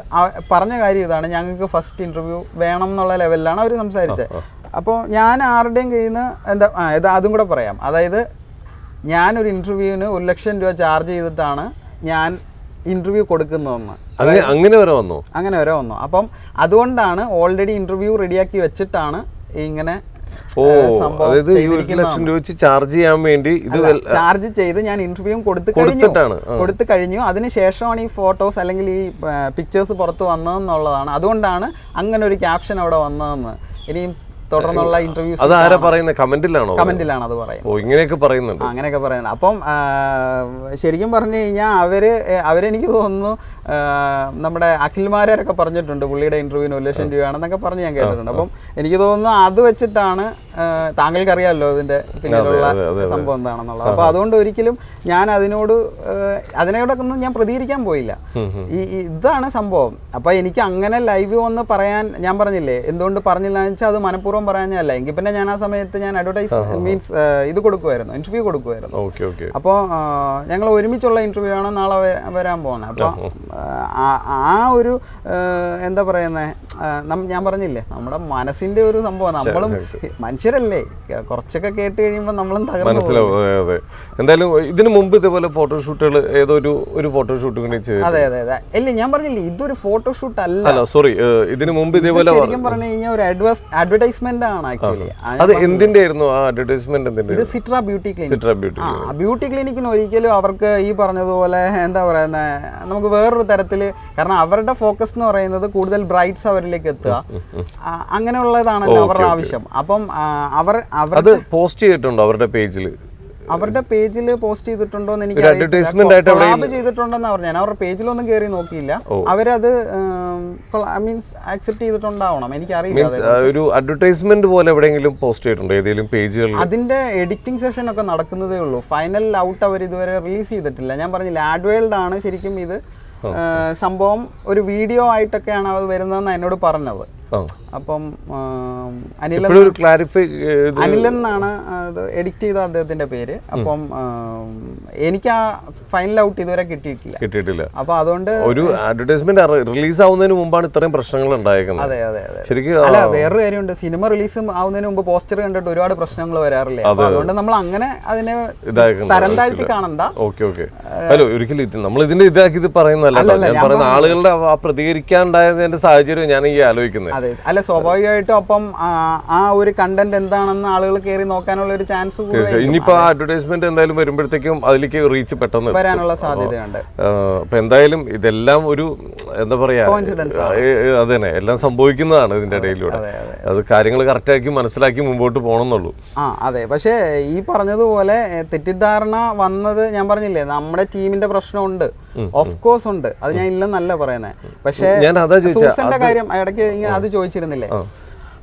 പറഞ്ഞ കാര്യം ഇതാണ്, ഞങ്ങൾക്ക് ഫസ്റ്റ് ഇന്റർവ്യൂ വേണം എന്നുള്ള ലെവലിലാണ് അവർ സംസാരിച്ചത്. അപ്പോൾ ഞാൻ ആരുടെയും കയ്യിൽ നിന്ന് അതും കൂടെ പറയാം. അതായത് ഞാനൊരു ഇൻ്റർവ്യൂവിന് 1 ലക്ഷം രൂപ ചാർജ് ചെയ്തിട്ടാണ് ഞാൻ ഇൻ്റർവ്യൂ കൊടുക്കുന്നതെന്ന്. അങ്ങനെ വരെ വന്നു. അപ്പം അതുകൊണ്ടാണ് ഓൾറെഡി ഇൻ്റർവ്യൂ റെഡിയാക്കി വെച്ചിട്ടാണ് ഇങ്ങനെ ചാർജ് ചെയ്ത് ഞാൻ ഇൻ്റർവ്യൂ കൊടുത്തു കഴിഞ്ഞു. അതിനുശേഷമാണ് ഈ ഫോട്ടോസ് അല്ലെങ്കിൽ ഈ പിക്ചേഴ്സ് പുറത്ത് വന്നതെന്നുള്ളതാണ്. അതുകൊണ്ടാണ് അങ്ങനെ ഒരു ക്യാപ്ഷൻ അവിടെ വന്നതെന്ന്. ഇനിയും തുടർന്നുള്ള ഇന്റർവ്യൂസ് കമന്റിലാണ് അത് പറയുന്നത്. അങ്ങനെയൊക്കെ പറയുന്നുണ്ട്. അപ്പം ശരിക്കും പറഞ്ഞു കഴിഞ്ഞാൽ അവരെനിക്ക് തോന്നുന്നു നമ്മുടെ അഖിൽമാരൊക്കെ പറഞ്ഞിട്ടുണ്ട് പുള്ളിയുടെ ഇന്റർവ്യൂവിന് 1 ലക്ഷം രൂപയാണെന്നൊക്കെ പറഞ്ഞ് ഞാൻ കേട്ടിട്ടുണ്ട്. അപ്പം എനിക്ക് തോന്നുന്നു അത് വെച്ചിട്ടാണ്, താങ്കൾക്ക് അറിയാമല്ലോ ഇതിന്റെ പിന്നിലുള്ള സംഭവം എന്താണെന്നുള്ളത്. അപ്പൊ അതുകൊണ്ട് ഒരിക്കലും ഞാൻ അതിനോടൊക്കെ ഒന്നും ഞാൻ പ്രതികരിക്കാൻ പോയില്ല. ഇതാണ് സംഭവം. അപ്പൊ എനിക്ക് അങ്ങനെ ലൈവ് വന്ന് പറയാൻ ഞാൻ പറഞ്ഞില്ലേ, എന്തുകൊണ്ട് പറഞ്ഞില്ല എന്ന് വെച്ചാൽ അത് മനഃപൂർവ്വം പറയാനല്ല. എങ്കിൽ പിന്നെ ഞാൻ ആ സമയത്ത് ഞാൻ മീൻസ് ഇത് കൊടുക്കുമായിരുന്നു, ഇന്റർവ്യൂ കൊടുക്കുമായിരുന്നു. അപ്പോൾ ഞങ്ങൾ ഒരുമിച്ചുള്ള ഇന്റർവ്യൂ ആണ് നാളെ വരാൻ പോകുന്നത്. അപ്പോൾ ആ ഒരു എന്താ പറയുന്നത്, ഞാൻ പറഞ്ഞില്ലേ നമ്മുടെ മനസ്സിന്റെ ഒരു സംഭവം, നമ്മളും മനുഷ്യരല്ലേ, കുറച്ചൊക്കെ കേട്ട് കഴിയുമ്പോൾ നമ്മളും തകർന്നു. മനസ്സിലാവും. അതെ. എന്തായാലും ഇതിനു മുമ്പ് ഇതേപോലെ ഫോട്ടോഷൂട്ടുകൾ ഏതോ ഒരു ഫോട്ടോഷൂട്ട് ഇങ്ങനെ ചെയ്തു. അതെ. ഇല്ല, ഞാൻ പറഞ്ഞില്ലേ ഇതൊരു ഫോട്ടോഷൂട്ട് അല്ല. സോറി, ഇതിനു മുമ്പ് ഇതേപോലെ ശരിക്കും പറഞ്ഞു കഴിഞ്ഞാൽ ഒരു അഡ്വർടൈസ്മെന്റ് ആണ് ആക്ച്വലി. അത് എന്തിന്റെ ആയിരുന്നു ആ അഡ്വർടൈസ്മെന്റ്? എന്തിന്റെ? ഇത് സിട്ര ബ്യൂട്ടി ക്ലിനിക്. ബ്യൂട്ടി ക്ലിനിക്കിന് ഒരിക്കലും അവർക്ക് ഈ പറഞ്ഞതുപോലെ എന്താ പറയുന്നത്, നമുക്ക് വേറൊരു തരത്തില്, കാരണം അവരുടെ ഫോക്കസ് എന്ന് പറയുന്നത് കൂടുതൽ ബ്രൈറ്റ്സ് അവരിലേക്ക് എത്തുക, അങ്ങനെയുള്ളതാണല്ലോ അവരുടെ ആവശ്യം. അപ്പം അത് പോസ്റ്റ് ചെയ്തിട്ടുണ്ടോ അവരുടെ പേജിൽ? അവരുടെ പേജിൽ പോസ്റ്റ് ചെയ്തിട്ടുണ്ടോ എന്ന് എനിക്ക് ചെയ്തിട്ടുണ്ടെന്നാ പറഞ്ഞു. ഞാൻ അവരുടെ പേജിലൊന്നും കയറി നോക്കിയില്ല. അവരത് മീൻസ് ആക്സെപ്റ്റ് ചെയ്തിട്ടുണ്ടാവണം, എനിക്കറിയില്ല. ഒരു അഡ്വർടൈസ്മെന്റ് പോലെ എവിടെയെങ്കിലും പോസ്റ്റ് ചെയ്തിട്ടുണ്ടോ ഏതെങ്കിലും പേജുകളിൽ? അതിന്റെ എഡിറ്റിംഗ് സെഷൻ ഒക്കെ നടക്കുന്നതേ ഉള്ളൂ. ഫൈനൽ ഔട്ട് അവർ ഇതുവരെ റിലീസ് ചെയ്തിട്ടില്ല. ഞാൻ പറഞ്ഞില്ല, ആഡ്വേൾഡ് ആണ് ശരിക്കും ഇത് സംഭവം. ഒരു വീഡിയോ ആയിട്ടൊക്കെയാണ് അത് വരുന്നതെന്ന് എന്നോട് പറഞ്ഞത്. അപ്പം അനിലെന്നാണ് അത് എഡിറ്റ് ചെയ്ത അദ്ദേഹത്തിന്റെ പേര്. അപ്പം എനിക്ക് ആ ഫൈനൽ ഔട്ട് ഇതുവരെ കിട്ടിയിട്ടില്ല. അപ്പൊ അതുകൊണ്ട് ഒരു അഡ്വർടൈസ്മെന്റ് റിലീസ് ആവുന്നതിന് മുമ്പാണ് ഇത്രയും പ്രശ്നങ്ങൾ ഉണ്ടായിരിക്കുന്നത്. അതെ. ശരിക്കും അല്ല, വേറൊരു കാര്യമുണ്ട്, സിനിമ റിലീസ് ആവുന്നതിന് മുമ്പ് പോസ്റ്റർ കണ്ടിട്ട് ഒരുപാട് പ്രശ്നങ്ങൾ വരാറില്ലേ. അതുകൊണ്ട് നമ്മൾ അങ്ങനെ അതിനെ തരം താഴ്ത്തി കാണണ്ട. ഹലോ, ഒരിക്കലും നമ്മൾ ഇതിന്റെ ഇതാക്കി ഇത് പറയുന്നതല്ല. ഞാൻ പറയുന്ന ആളുകളുടെ പ്രതികരിക്കാണ്ടായതിന്റെ സാഹചര്യം ഞാൻ ഈ ആലോചിക്കുന്നത്. അതെ, അല്ല സ്വാഭാവികമായിട്ടും അപ്പം ആ ഒരു കണ്ടന്റ് എന്താണെന്ന് ആളുകൾ കയറി നോക്കാനുള്ള ഒരു ചാൻസ് ഇനിയിപ്പോ അഡ്വർടൈസ്മെന്റ് എന്തായാലും വരുമ്പോഴത്തേക്കും അതിലേക്ക് റീച്ച് പെട്ടെന്ന് വരാനുള്ള സാധ്യതയുണ്ട്. അപ്പൊ എന്തായാലും ഇതെല്ലാം ഒരു എന്താ പറയാ, അത് തന്നെ എല്ലാം സംഭവിക്കുന്നതാണ് ഇതിന്റെ ഇടയിലൂടെ. അത് കാര്യങ്ങൾ കറക്റ്റ് ആക്കി മനസ്സിലാക്കി മുമ്പോട്ട് പോകണമെന്നുള്ളൂ. അതെ. പക്ഷേ ഈ പറഞ്ഞതുപോലെ തെറ്റിദ്ധാരണ വന്നത് ഞാൻ പറഞ്ഞില്ലേ, നമ്മുടെ ടീമിന്റെ പ്രശ്നമുണ്ട്, ഓഫ് കോഴ്സ് ഉണ്ട്, അത് ഞാൻ ഇല്ലെന്നല്ല പറയുന്നത്. പക്ഷേ സൂസന്റെ കാര്യം ഇടയ്ക്ക് അത് ചോദിച്ചിരുന്നില്ലേ,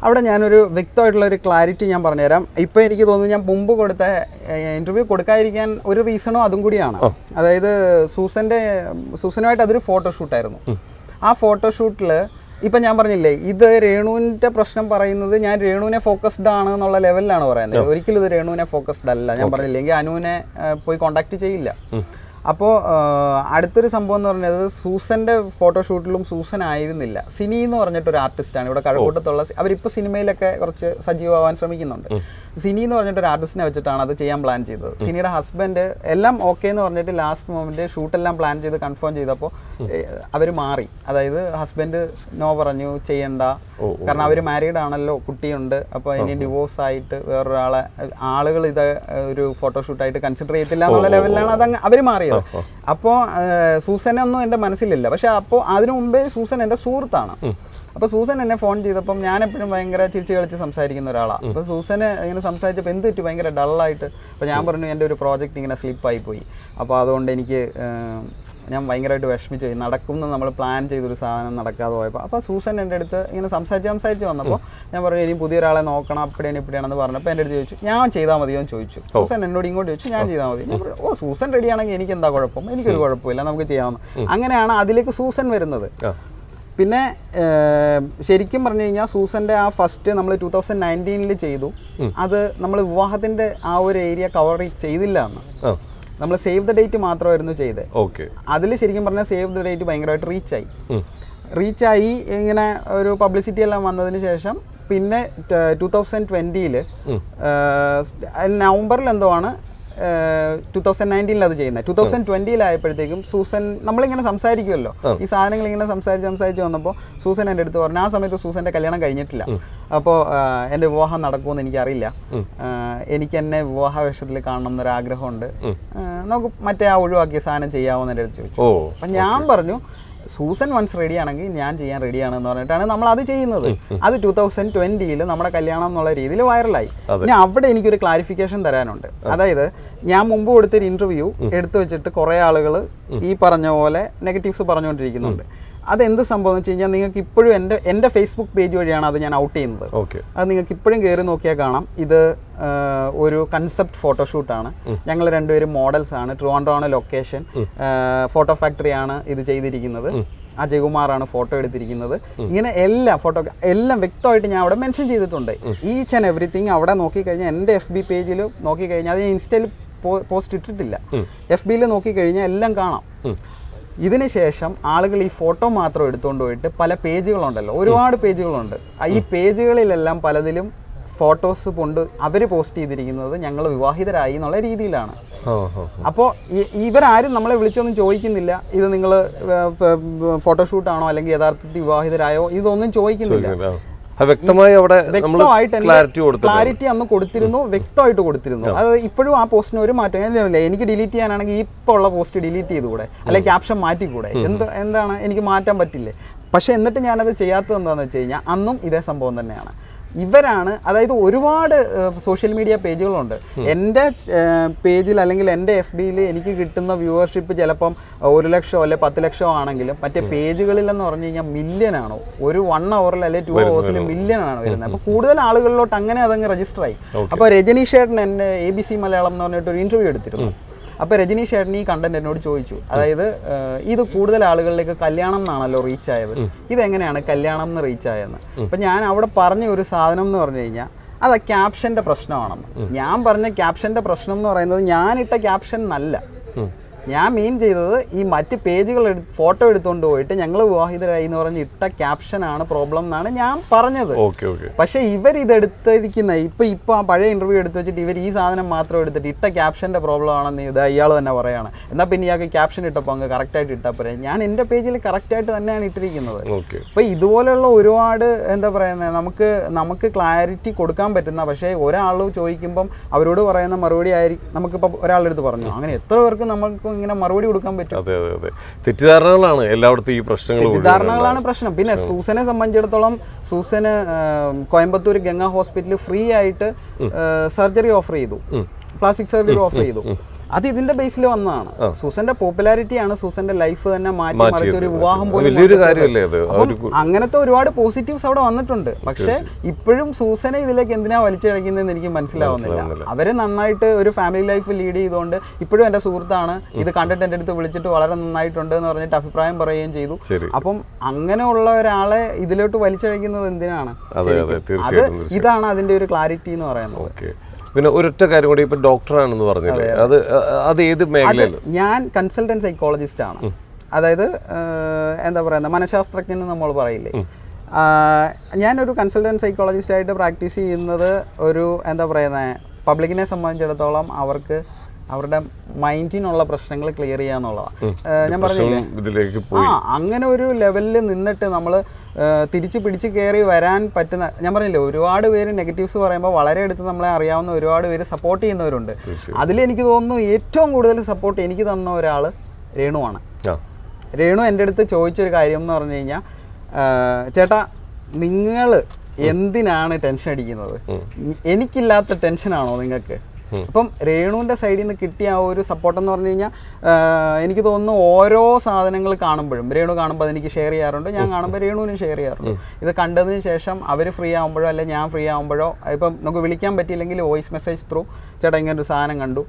അവിടെ ഞാനൊരു വ്യക്തമായിട്ടുള്ള ഒരു ക്ലാരിറ്റി ഞാൻ പറഞ്ഞുതരാം. ഇപ്പം എനിക്ക് തോന്നുന്നു ഞാൻ മുമ്പ് കൊടുത്ത ഇൻ്റർവ്യൂ കൊടുക്കാതിരിക്കാൻ ഒരു റീസണും അതും കൂടിയാണ്. അതായത് സൂസനുമായിട്ട് അതൊരു ഫോട്ടോഷൂട്ടായിരുന്നു. ആ ഫോട്ടോഷൂട്ടിൽ ഇപ്പം ഞാൻ പറഞ്ഞില്ലേ, ഇത് രേണുവിൻ്റെ പ്രശ്നം പറയുന്നത് ഞാൻ രേണുവിനെ ഫോക്കസ്ഡ് ആണ് എന്നുള്ള ലെവലിലാണ് പറയുന്നത്. ഒരിക്കലും ഇത് രേണുവിനെ ഫോക്കസ്ഡ് അല്ല. ഞാൻ പറഞ്ഞില്ലെങ്കിൽ അനുവിനെ പോയി കോണ്ടാക്ട് ചെയ്യില്ല. അപ്പോൾ അടുത്തൊരു സംഭവം എന്ന് പറഞ്ഞത്, സൂസൻ്റെ ഫോട്ടോഷൂട്ടിലും സൂസൻ ആയിരുന്നില്ല. സിനി എന്ന് പറഞ്ഞിട്ടൊരു ആർട്ടിസ്റ്റാണ് ഇവിടെ കഴക്കൂട്ടത്തുള്ള. അവരിപ്പോൾ സിനിമയിലൊക്കെ കുറച്ച് സജീവമാവാൻ ശ്രമിക്കുന്നുണ്ട്. സിനി എന്ന് പറഞ്ഞിട്ടൊരു ആർട്ടിസ്റ്റിനെ വെച്ചിട്ടാണ് അത് ചെയ്യാൻ പ്ലാൻ ചെയ്തത്. സിനിയുടെ ഹസ്ബൻഡ് എല്ലാം ഓക്കെ എന്ന് പറഞ്ഞിട്ട് ലാസ്റ്റ് മൊമെന്റ് ഷൂട്ടെല്ലാം പ്ലാൻ ചെയ്ത് കൺഫേം ചെയ്തപ്പോൾ അവർ മാറി. അതായത് ഹസ്ബൻഡ് നോ പറഞ്ഞു, ചെയ്യണ്ട, കാരണം അവർ മാരീഡ് ആണല്ലോ, കുട്ടിയുണ്ട്, അപ്പോൾ ഇനി ഡിവോഴ്സ് ആയിട്ട് വേറൊരാളെ ആളുകൾ ഇത് ഒരു ഫോട്ടോഷൂട്ടായിട്ട് കൺസിഡർ ചെയ്യത്തില്ല എന്നുള്ള ലെവലിലാണ് അത് അവർ മാറിയത്. അപ്പോൾ സൂസനെ ഒന്നും എൻ്റെ മനസ്സിലില്ല. പക്ഷെ അപ്പോൾ അതിനു മുമ്പേ സൂസൻ എൻ്റെ സുഹൃത്താണ്. അപ്പോൾ സൂസൻ എന്നെ ഫോൺ ചെയ്തപ്പം ഞാൻ എപ്പോഴും ഭയങ്കര ചിരിച്ച് കളിച്ച് സംസാരിക്കുന്ന ഒരാളാണ്. അപ്പോൾ സൂസനെ ഇങ്ങനെ സംസാരിച്ചപ്പോൾ എന്ത് പറ്റി, ഭയങ്കര ഡള്ളായിട്ട്. അപ്പോൾ ഞാൻ പറഞ്ഞു എൻ്റെ ഒരു പ്രോജക്റ്റ് ഇങ്ങനെ സ്ലിപ്പായി പോയി, അപ്പോൾ അതുകൊണ്ട് ഞാൻ ഭയങ്കരമായിട്ട് വിഷമിച്ചു പോയി. നടക്കുമെന്ന് നമ്മൾ പ്ലാൻ ചെയ്തൊരു സാധനം നടക്കാതെ പോയപ്പോൾ അപ്പോൾ സൂസൻ എൻ്റെ അടുത്ത് ഇങ്ങനെ സംസാരിച്ച് വന്നപ്പോൾ ഞാൻ പറഞ്ഞു ഇനി പുതിയൊരാളെ നോക്കണം, അപ്പടിയാണ് ഇപ്പടിയാണെന്ന് പറഞ്ഞപ്പോൾ എൻ്റെ അടുത്ത് ചോദിച്ചു ഞാൻ ചെയ്താൽ മതിയോ എന്ന് ചോദിച്ചു. സൂസൻ എന്നോട് ഇങ്ങോട്ട് ചോദിച്ചു ഞാൻ ചെയ്താൽ മതി. ഞാൻ പറഞ്ഞു സൂസൻ റെഡിയാണെങ്കിൽ എനിക്ക് എന്താ കുഴപ്പം, എനിക്കൊരു കുഴപ്പമില്ല, നമുക്ക് ചെയ്യാവുന്ന. അങ്ങനെയാണ് അതിലേക്ക് സൂസൻ വരുന്നത്. പിന്നെ ശരിക്കും പറഞ്ഞു കഴിഞ്ഞാൽ സൂസൻ്റെ ആ ഫസ്റ്റ് നമ്മൾ 2019 ചെയ്തു. അത് നമ്മൾ വിവാഹത്തിൻ്റെ ആ ഒരു ഏരിയ കവർ ചെയ്തില്ല എന്ന്. നമ്മൾ സേവ് ദ ഡേറ്റ് മാത്രമായിരുന്നു ചെയ്തത്. അതിൽ ശരിക്കും പറഞ്ഞാൽ സേവ് ദ ഡേറ്റ് ഭയങ്കരമായിട്ട് റീച്ചായി ഇങ്ങനെ ഒരു പബ്ലിസിറ്റി എല്ലാം വന്നതിന് ശേഷം പിന്നെ 2020 നവംബറിൽ എന്തോ ആണ് 2019 അത് ചെയ്യുന്നത്. 2020 ആയപ്പോഴത്തേക്കും സൂസൻ നമ്മളിങ്ങനെ സംസാരിക്കുമല്ലോ, ഈ സാധനങ്ങൾ ഇങ്ങനെ സംസാരിച്ച് വന്നപ്പോൾ സൂസൻ എൻ്റെ അടുത്ത് പറഞ്ഞു, ആ സമയത്ത് സൂസൻ്റെ കല്യാണം കഴിഞ്ഞിട്ടില്ല, അപ്പോൾ എൻ്റെ വിവാഹം നടക്കുമെന്ന് എനിക്കറിയില്ല, എനിക്ക് എന്നെ വിവാഹ വേഷത്തിൽ കാണണം എന്നൊരാഗ്രഹമുണ്ട്, നമുക്ക് മറ്റേ ആ ഒഴിവാക്കിയ സാധനം ചെയ്യാമെന്ന് എൻ്റെ അടുത്ത് ചോദിച്ചു. അപ്പം ഞാൻ പറഞ്ഞു സൂസൻ വൺസ് റെഡി ആണെങ്കിൽ ഞാൻ ചെയ്യാൻ റെഡിയാണെന്ന് പറഞ്ഞിട്ടാണ് നമ്മൾ അത് ചെയ്യുന്നത്. അത് 2020 നമ്മുടെ കല്യാണം എന്നുള്ള രീതിയിൽ വൈറലായി. ഇനി അവിടെ എനിക്കൊരു ക്ലാരിഫിക്കേഷൻ തരാനുണ്ട്. അതായത് ഞാൻ മുമ്പ് കൊടുത്തൊരു ഇൻ്റർവ്യൂ എടുത്തു വെച്ചിട്ട് കുറേ ആളുകൾ ഈ പറഞ്ഞ പോലെ നെഗറ്റീവ്സ് പറഞ്ഞുകൊണ്ടിരിക്കുന്നുണ്ട്. അതെന്ത് സംഭവം എന്ന് വെച്ച് കഴിഞ്ഞാൽ നിങ്ങൾക്ക് ഇപ്പോഴും എൻ്റെ ഫേസ്ബുക്ക് പേജ് വഴിയാണ് അത് ഞാൻ ഔട്ട് ചെയ്യുന്നത്. അത് നിങ്ങൾക്ക് ഇപ്പോഴും കയറി നോക്കിയാൽ കാണാം. ഇത് ഒരു കൺസെപ്റ്റ് ഫോട്ടോഷൂട്ടാണ്. ഞങ്ങൾ രണ്ടുപേരും മോഡൽസ് ആണ്. ട്രിവാൻഡ്രം ലൊക്കേഷൻ, ഫോട്ടോ ഫാക്ടറിയാണ് ഇത് ചെയ്തിരിക്കുന്നത്. അജയ്കുമാറാണ് ഫോട്ടോ എടുത്തിരിക്കുന്നത്. ഇങ്ങനെ എല്ലാം വ്യക്തമായിട്ട് ഞാൻ അവിടെ മെൻഷൻ ചെയ്തിട്ടുണ്ട്. ഈച്ച് ആൻഡ് എവറിത്തിങ് അവിടെ നോക്കിക്കഴിഞ്ഞാൽ എൻ്റെ FB പേജിൽ നോക്കിക്കഴിഞ്ഞാൽ അത് ഞാൻ ഇൻസ്റ്റയിൽ പോസ്റ്റ് ഇട്ടിട്ടില്ല. FBയിൽ നോക്കിക്കഴിഞ്ഞാൽ എല്ലാം കാണാം. ഇതിന് ശേഷം ആളുകൾ ഈ ഫോട്ടോ മാത്രം എടുത്തുകൊണ്ട് പോയിട്ട് പല പേജുകളുണ്ടല്ലോ, ഒരുപാട് പേജുകളുണ്ട്. ഈ പേജുകളിലെല്ലാം പലതിലും ഫോട്ടോസ് കൊണ്ട് അവർ പോസ്റ്റ് ചെയ്തിരിക്കുന്നത് ഞങ്ങൾ വിവാഹിതരായി എന്നുള്ള രീതിയിലാണ്. അപ്പോൾ ഇവരാരും നമ്മളെ വിളിച്ചൊന്നും ചോദിക്കുന്നില്ല, ഇത് നിങ്ങൾ ഫോട്ടോഷൂട്ടാണോ അല്ലെങ്കിൽ യഥാർത്ഥത്തിൽ വിവാഹിതരായോ, ഇതൊന്നും ചോദിക്കുന്നില്ല. വ്യക്തമായി അവിടെ വ്യക്തമായിട്ട് ക്ലാരിറ്റി അന്ന് കൊടുത്തിരുന്നു, വ്യക്തമായിട്ട് കൊടുത്തിരുന്നു. അത് ഇപ്പോഴും ആ പോസ്റ്റിന് ഒരു മാറ്റം. എനിക്ക് ഡിലീറ്റ് ചെയ്യാനാണെങ്കിൽ ഇപ്പോൾ ഉള്ള പോസ്റ്റ് ഡിലീറ്റ് ചെയ്തുകൂടെ, അല്ലെങ്കിൽ ക്യാപ്ഷൻ മാറ്റിക്കൂടെ, എന്താണ് എനിക്ക് മാറ്റാൻ പറ്റില്ലേ? പക്ഷെ എന്നിട്ട് ഞാനത് ചെയ്യാത്തത് എന്താണെന്ന് വെച്ച് കഴിഞ്ഞാൽ അന്നും ഇതേ സംഭവം തന്നെയാണ്. ഇവരാണ്, അതായത് ഒരുപാട് സോഷ്യൽ മീഡിയ പേജുകളുണ്ട്. എൻ്റെ പേജിൽ അല്ലെങ്കിൽ എൻ്റെ FBയിൽ എനിക്ക് കിട്ടുന്ന വ്യൂവർഷിപ്പ് ചിലപ്പം 1 ലക്ഷം അല്ലെ 10 ലക്ഷം ആണെങ്കിലും മറ്റേ പേജുകളിലെന്ന് പറഞ്ഞു കഴിഞ്ഞാൽ മില്യനാണോ, ഒരു 1 ഹവറിൽ അല്ലെങ്കിൽ 2 ഹവേഴ്സിൽ മില്യനാണ് വരുന്നത്. അപ്പോൾ കൂടുതൽ ആളുകളിലോട്ട് അങ്ങനെ അതങ്ങ് രജിസ്റ്റർ ആയി. അപ്പോൾ രജനീഷ് ചേട്ടൻ എന്നെ ABC മലയാളം എന്ന് പറഞ്ഞിട്ട് ഒരു ഇൻ്റർവ്യൂ എടുത്തിരുന്നു. അപ്പോൾ രജനീഷ് ചേട്ടൻ ഈ കണ്ടന്റ് എന്നോട് ചോദിച്ചു, അതായത് ഇത് കൂടുതൽ ആളുകളിലേക്ക് കല്യാണം എന്നാണല്ലോ റീച്ച് ആയത്, ഇതെങ്ങനെയാണ് കല്യാണം എന്ന് റീച്ച് ആയതെന്ന്. അപ്പം ഞാൻ അവിടെ പറഞ്ഞ ഒരു സാധനം എന്ന് പറഞ്ഞു കഴിഞ്ഞാൽ അത് ക്യാപ്ഷൻ്റെ പ്രശ്നമാണെന്ന്. ഞാൻ പറഞ്ഞ ക്യാപ്ഷൻ്റെ പ്രശ്നം എന്ന് പറയുന്നത് ഞാനിട്ട ക്യാപ്ഷൻ എന്നല്ല. ഞാൻ മീൻ ചെയ്തത് ഈ മറ്റ് പേജുകൾ ഫോട്ടോ എടുത്തുകൊണ്ട് പോയിട്ട് ഞങ്ങൾ വിവാഹിതരായി എന്ന് പറഞ്ഞ് ഇട്ട ക്യാപ്ഷനാണ് പ്രോബ്ലം എന്നാണ് ഞാൻ പറഞ്ഞത്. പക്ഷെ ഇവർ ഇതെടുത്തിരിക്കുന്ന ഇപ്പൊ ആ പഴയ ഇന്റർവ്യൂ എടുത്ത് വെച്ചിട്ട് ഇവർ ഈ സാധനം മാത്രം എടുത്തിട്ട് ഇട്ട ക്യാപ്ഷന്റെ പ്രോബ്ലം ആണെന്ന് ഇത് ഇയാൾ തന്നെ പറയാണ്. എന്നാൽ പിന്നെ ഇയാൾക്ക് ക്യാപ്ഷൻ ഇട്ടപ്പോൾ അങ്ങ് കറക്റ്റായിട്ട് ഇട്ടാൽ പോരെ. ഞാൻ എൻ്റെ പേജിൽ കറക്റ്റായിട്ട് തന്നെയാണ് ഇട്ടിരിക്കുന്നത്. അപ്പോൾ ഇതുപോലെയുള്ള ഒരുപാട് എന്താ പറയുന്നത്, നമുക്ക് ക്ലാരിറ്റി കൊടുക്കാൻ പറ്റുന്ന, പക്ഷേ ഒരാൾ ചോദിക്കുമ്പം അവരോട് പറയുന്ന മറുപടി ആയിരിക്കും. നമുക്കിപ്പോൾ ഒരാളെടുത്ത് പറഞ്ഞു, അങ്ങനെ എത്ര പേർക്ക് നമുക്ക് ഇങ്ങനെ മറുപടി കൊടുക്കാൻ പറ്റും? തെറ്റിദ്ധാരണകളാണ് എല്ലായിടത്തും ഈ പ്രശ്നങ്ങൾ. തെറ്റിദ്ധാരണകളാണ് പ്രശ്നം. പിന്നെ സൂസനെ സംബന്ധിച്ചിടത്തോളം സൂസന് കോയമ്പത്തൂർ ഗംഗ ഹോസ്പിറ്റലിൽ ഫ്രീ ആയിട്ട് സർജറി ഓഫർ ചെയ്തു, പ്ലാസ്റ്റിക് സർജറി ഓഫർ ചെയ്തു. അത് ഇതിന്റെ ബേസിൽ വന്നതാണ്. സൂസന്റെ പോപ്പുലാരിറ്റിയാണ് സൂസന്റെ ലൈഫ് തന്നെ മാറ്റി മറിച്ച ഒരു വിവാഹം പോലും. അങ്ങനത്തെ ഒരുപാട് പോസിറ്റീവ്സ് അവിടെ വന്നിട്ടുണ്ട്. പക്ഷെ ഇപ്പോഴും സൂസനെ ഇതിലേക്ക് എന്തിനാ വലിച്ചിഴക്കുന്നതെന്ന് എനിക്ക് മനസ്സിലാവുന്നില്ല. അവര് നന്നായിട്ട് ഒരു ഫാമിലി ലൈഫ് ലീഡ് ചെയ്തുകൊണ്ട് ഇപ്പോഴും എൻ്റെ സുഹൃത്താണ്, ഇത് കണ്ടിട്ട് എൻ്റെ അടുത്ത് വിളിച്ചിട്ട് വളരെ നന്നായിട്ടുണ്ട് എന്ന് പറഞ്ഞിട്ട് അഭിപ്രായം പറയുകയും ചെയ്തു. അപ്പം അങ്ങനെയുള്ള ഒരാളെ ഇതിലോട്ട് വലിച്ചിഴക്കുന്നത് എന്തിനാണ്? അത് ഇതാണ് അതിന്റെ ഒരു ക്ലാരിറ്റി എന്ന് പറയുന്നത്. പിന്നെ ഒരൊറ്റ കാര്യം കൂടി, ഇപ്പൊ ഡോക്ടറാണെന്ന് പറഞ്ഞില്ലേ, അത് ഏത് മേഖലയിൽ? ഞാൻ കൺസൾട്ടന്റ് സൈക്കോളജിസ്റ്റ് ആണ്. അതായത് എന്താ പറയുന്നത്, മനഃശാസ്ത്രജ്ഞൻ നമ്മൾ പറയില്ലേ, ഞാനൊരു കൺസൾട്ടന്റ് സൈക്കോളജിസ്റ്റ് ആയിട്ട് പ്രാക്ടീസ് ചെയ്യുന്നത് ഒരു എന്താ പറയുന്നത്, പബ്ലിക്കിനെ സംബന്ധിച്ചിടത്തോളം അവർക്ക് അവരുടെ മൈൻഡിനുള്ള പ്രശ്നങ്ങൾ ക്ലിയർ ചെയ്യാന്നുള്ളതാണ്. ഞാൻ പറഞ്ഞില്ലേ, അങ്ങനെ ഒരു ലെവലിൽ നിന്നിട്ട് നമ്മൾ തിരിച്ച് പിടിച്ച് കയറി വരാൻ പറ്റുന്ന, ഞാൻ പറഞ്ഞില്ലേ, ഒരുപാട് പേര് നെഗറ്റീവ്സ് പറയുമ്പോൾ വളരെ അടുത്ത് നമ്മളെ അറിയാവുന്ന ഒരുപാട് പേര് സപ്പോർട്ട് ചെയ്യുന്നവരുണ്ട്. അതിലെനിക്ക് തോന്നുന്നു ഏറ്റവും കൂടുതൽ സപ്പോർട്ട് എനിക്ക് തന്ന ഒരാൾ രേണുവാണ്. രേണു എൻ്റെ അടുത്ത് ചോദിച്ചൊരു കാര്യം എന്ന് പറഞ്ഞു കഴിഞ്ഞാൽ, ചേട്ടാ നിങ്ങൾ എന്തിനാണ് ടെൻഷൻ അടിക്കുന്നത്, എനിക്കില്ലാത്ത ടെൻഷനാണോ നിങ്ങൾക്ക്? അപ്പം രേണുവിൻ്റെ സൈഡിൽ നിന്ന് കിട്ടിയ ആ ഒരു സപ്പോർട്ട് എന്ന് പറഞ്ഞു കഴിഞ്ഞാൽ എനിക്ക് തോന്നുന്നു ഓരോ സാധനങ്ങൾ കാണുമ്പോഴും രേണു കാണുമ്പോൾ അതെനിക്ക് ഷെയർ ചെയ്യാറുണ്ട്, ഞാൻ കാണുമ്പോൾ രേണുവിനും ഷെയർ ചെയ്യാറുണ്ട്. ഇത് കണ്ടതിന് ശേഷം അവർ ഫ്രീ ആകുമ്പോഴോ അല്ലെങ്കിൽ ഞാൻ ഫ്രീ ആകുമ്പോഴോ, ഇപ്പം നമുക്ക് വിളിക്കാൻ പറ്റിയില്ലെങ്കിൽ വോയിസ് മെസ്സേജ് ത്രൂ, ചേട്ടാ ഇങ്ങനെ ഒരു സാധനം കണ്ടു,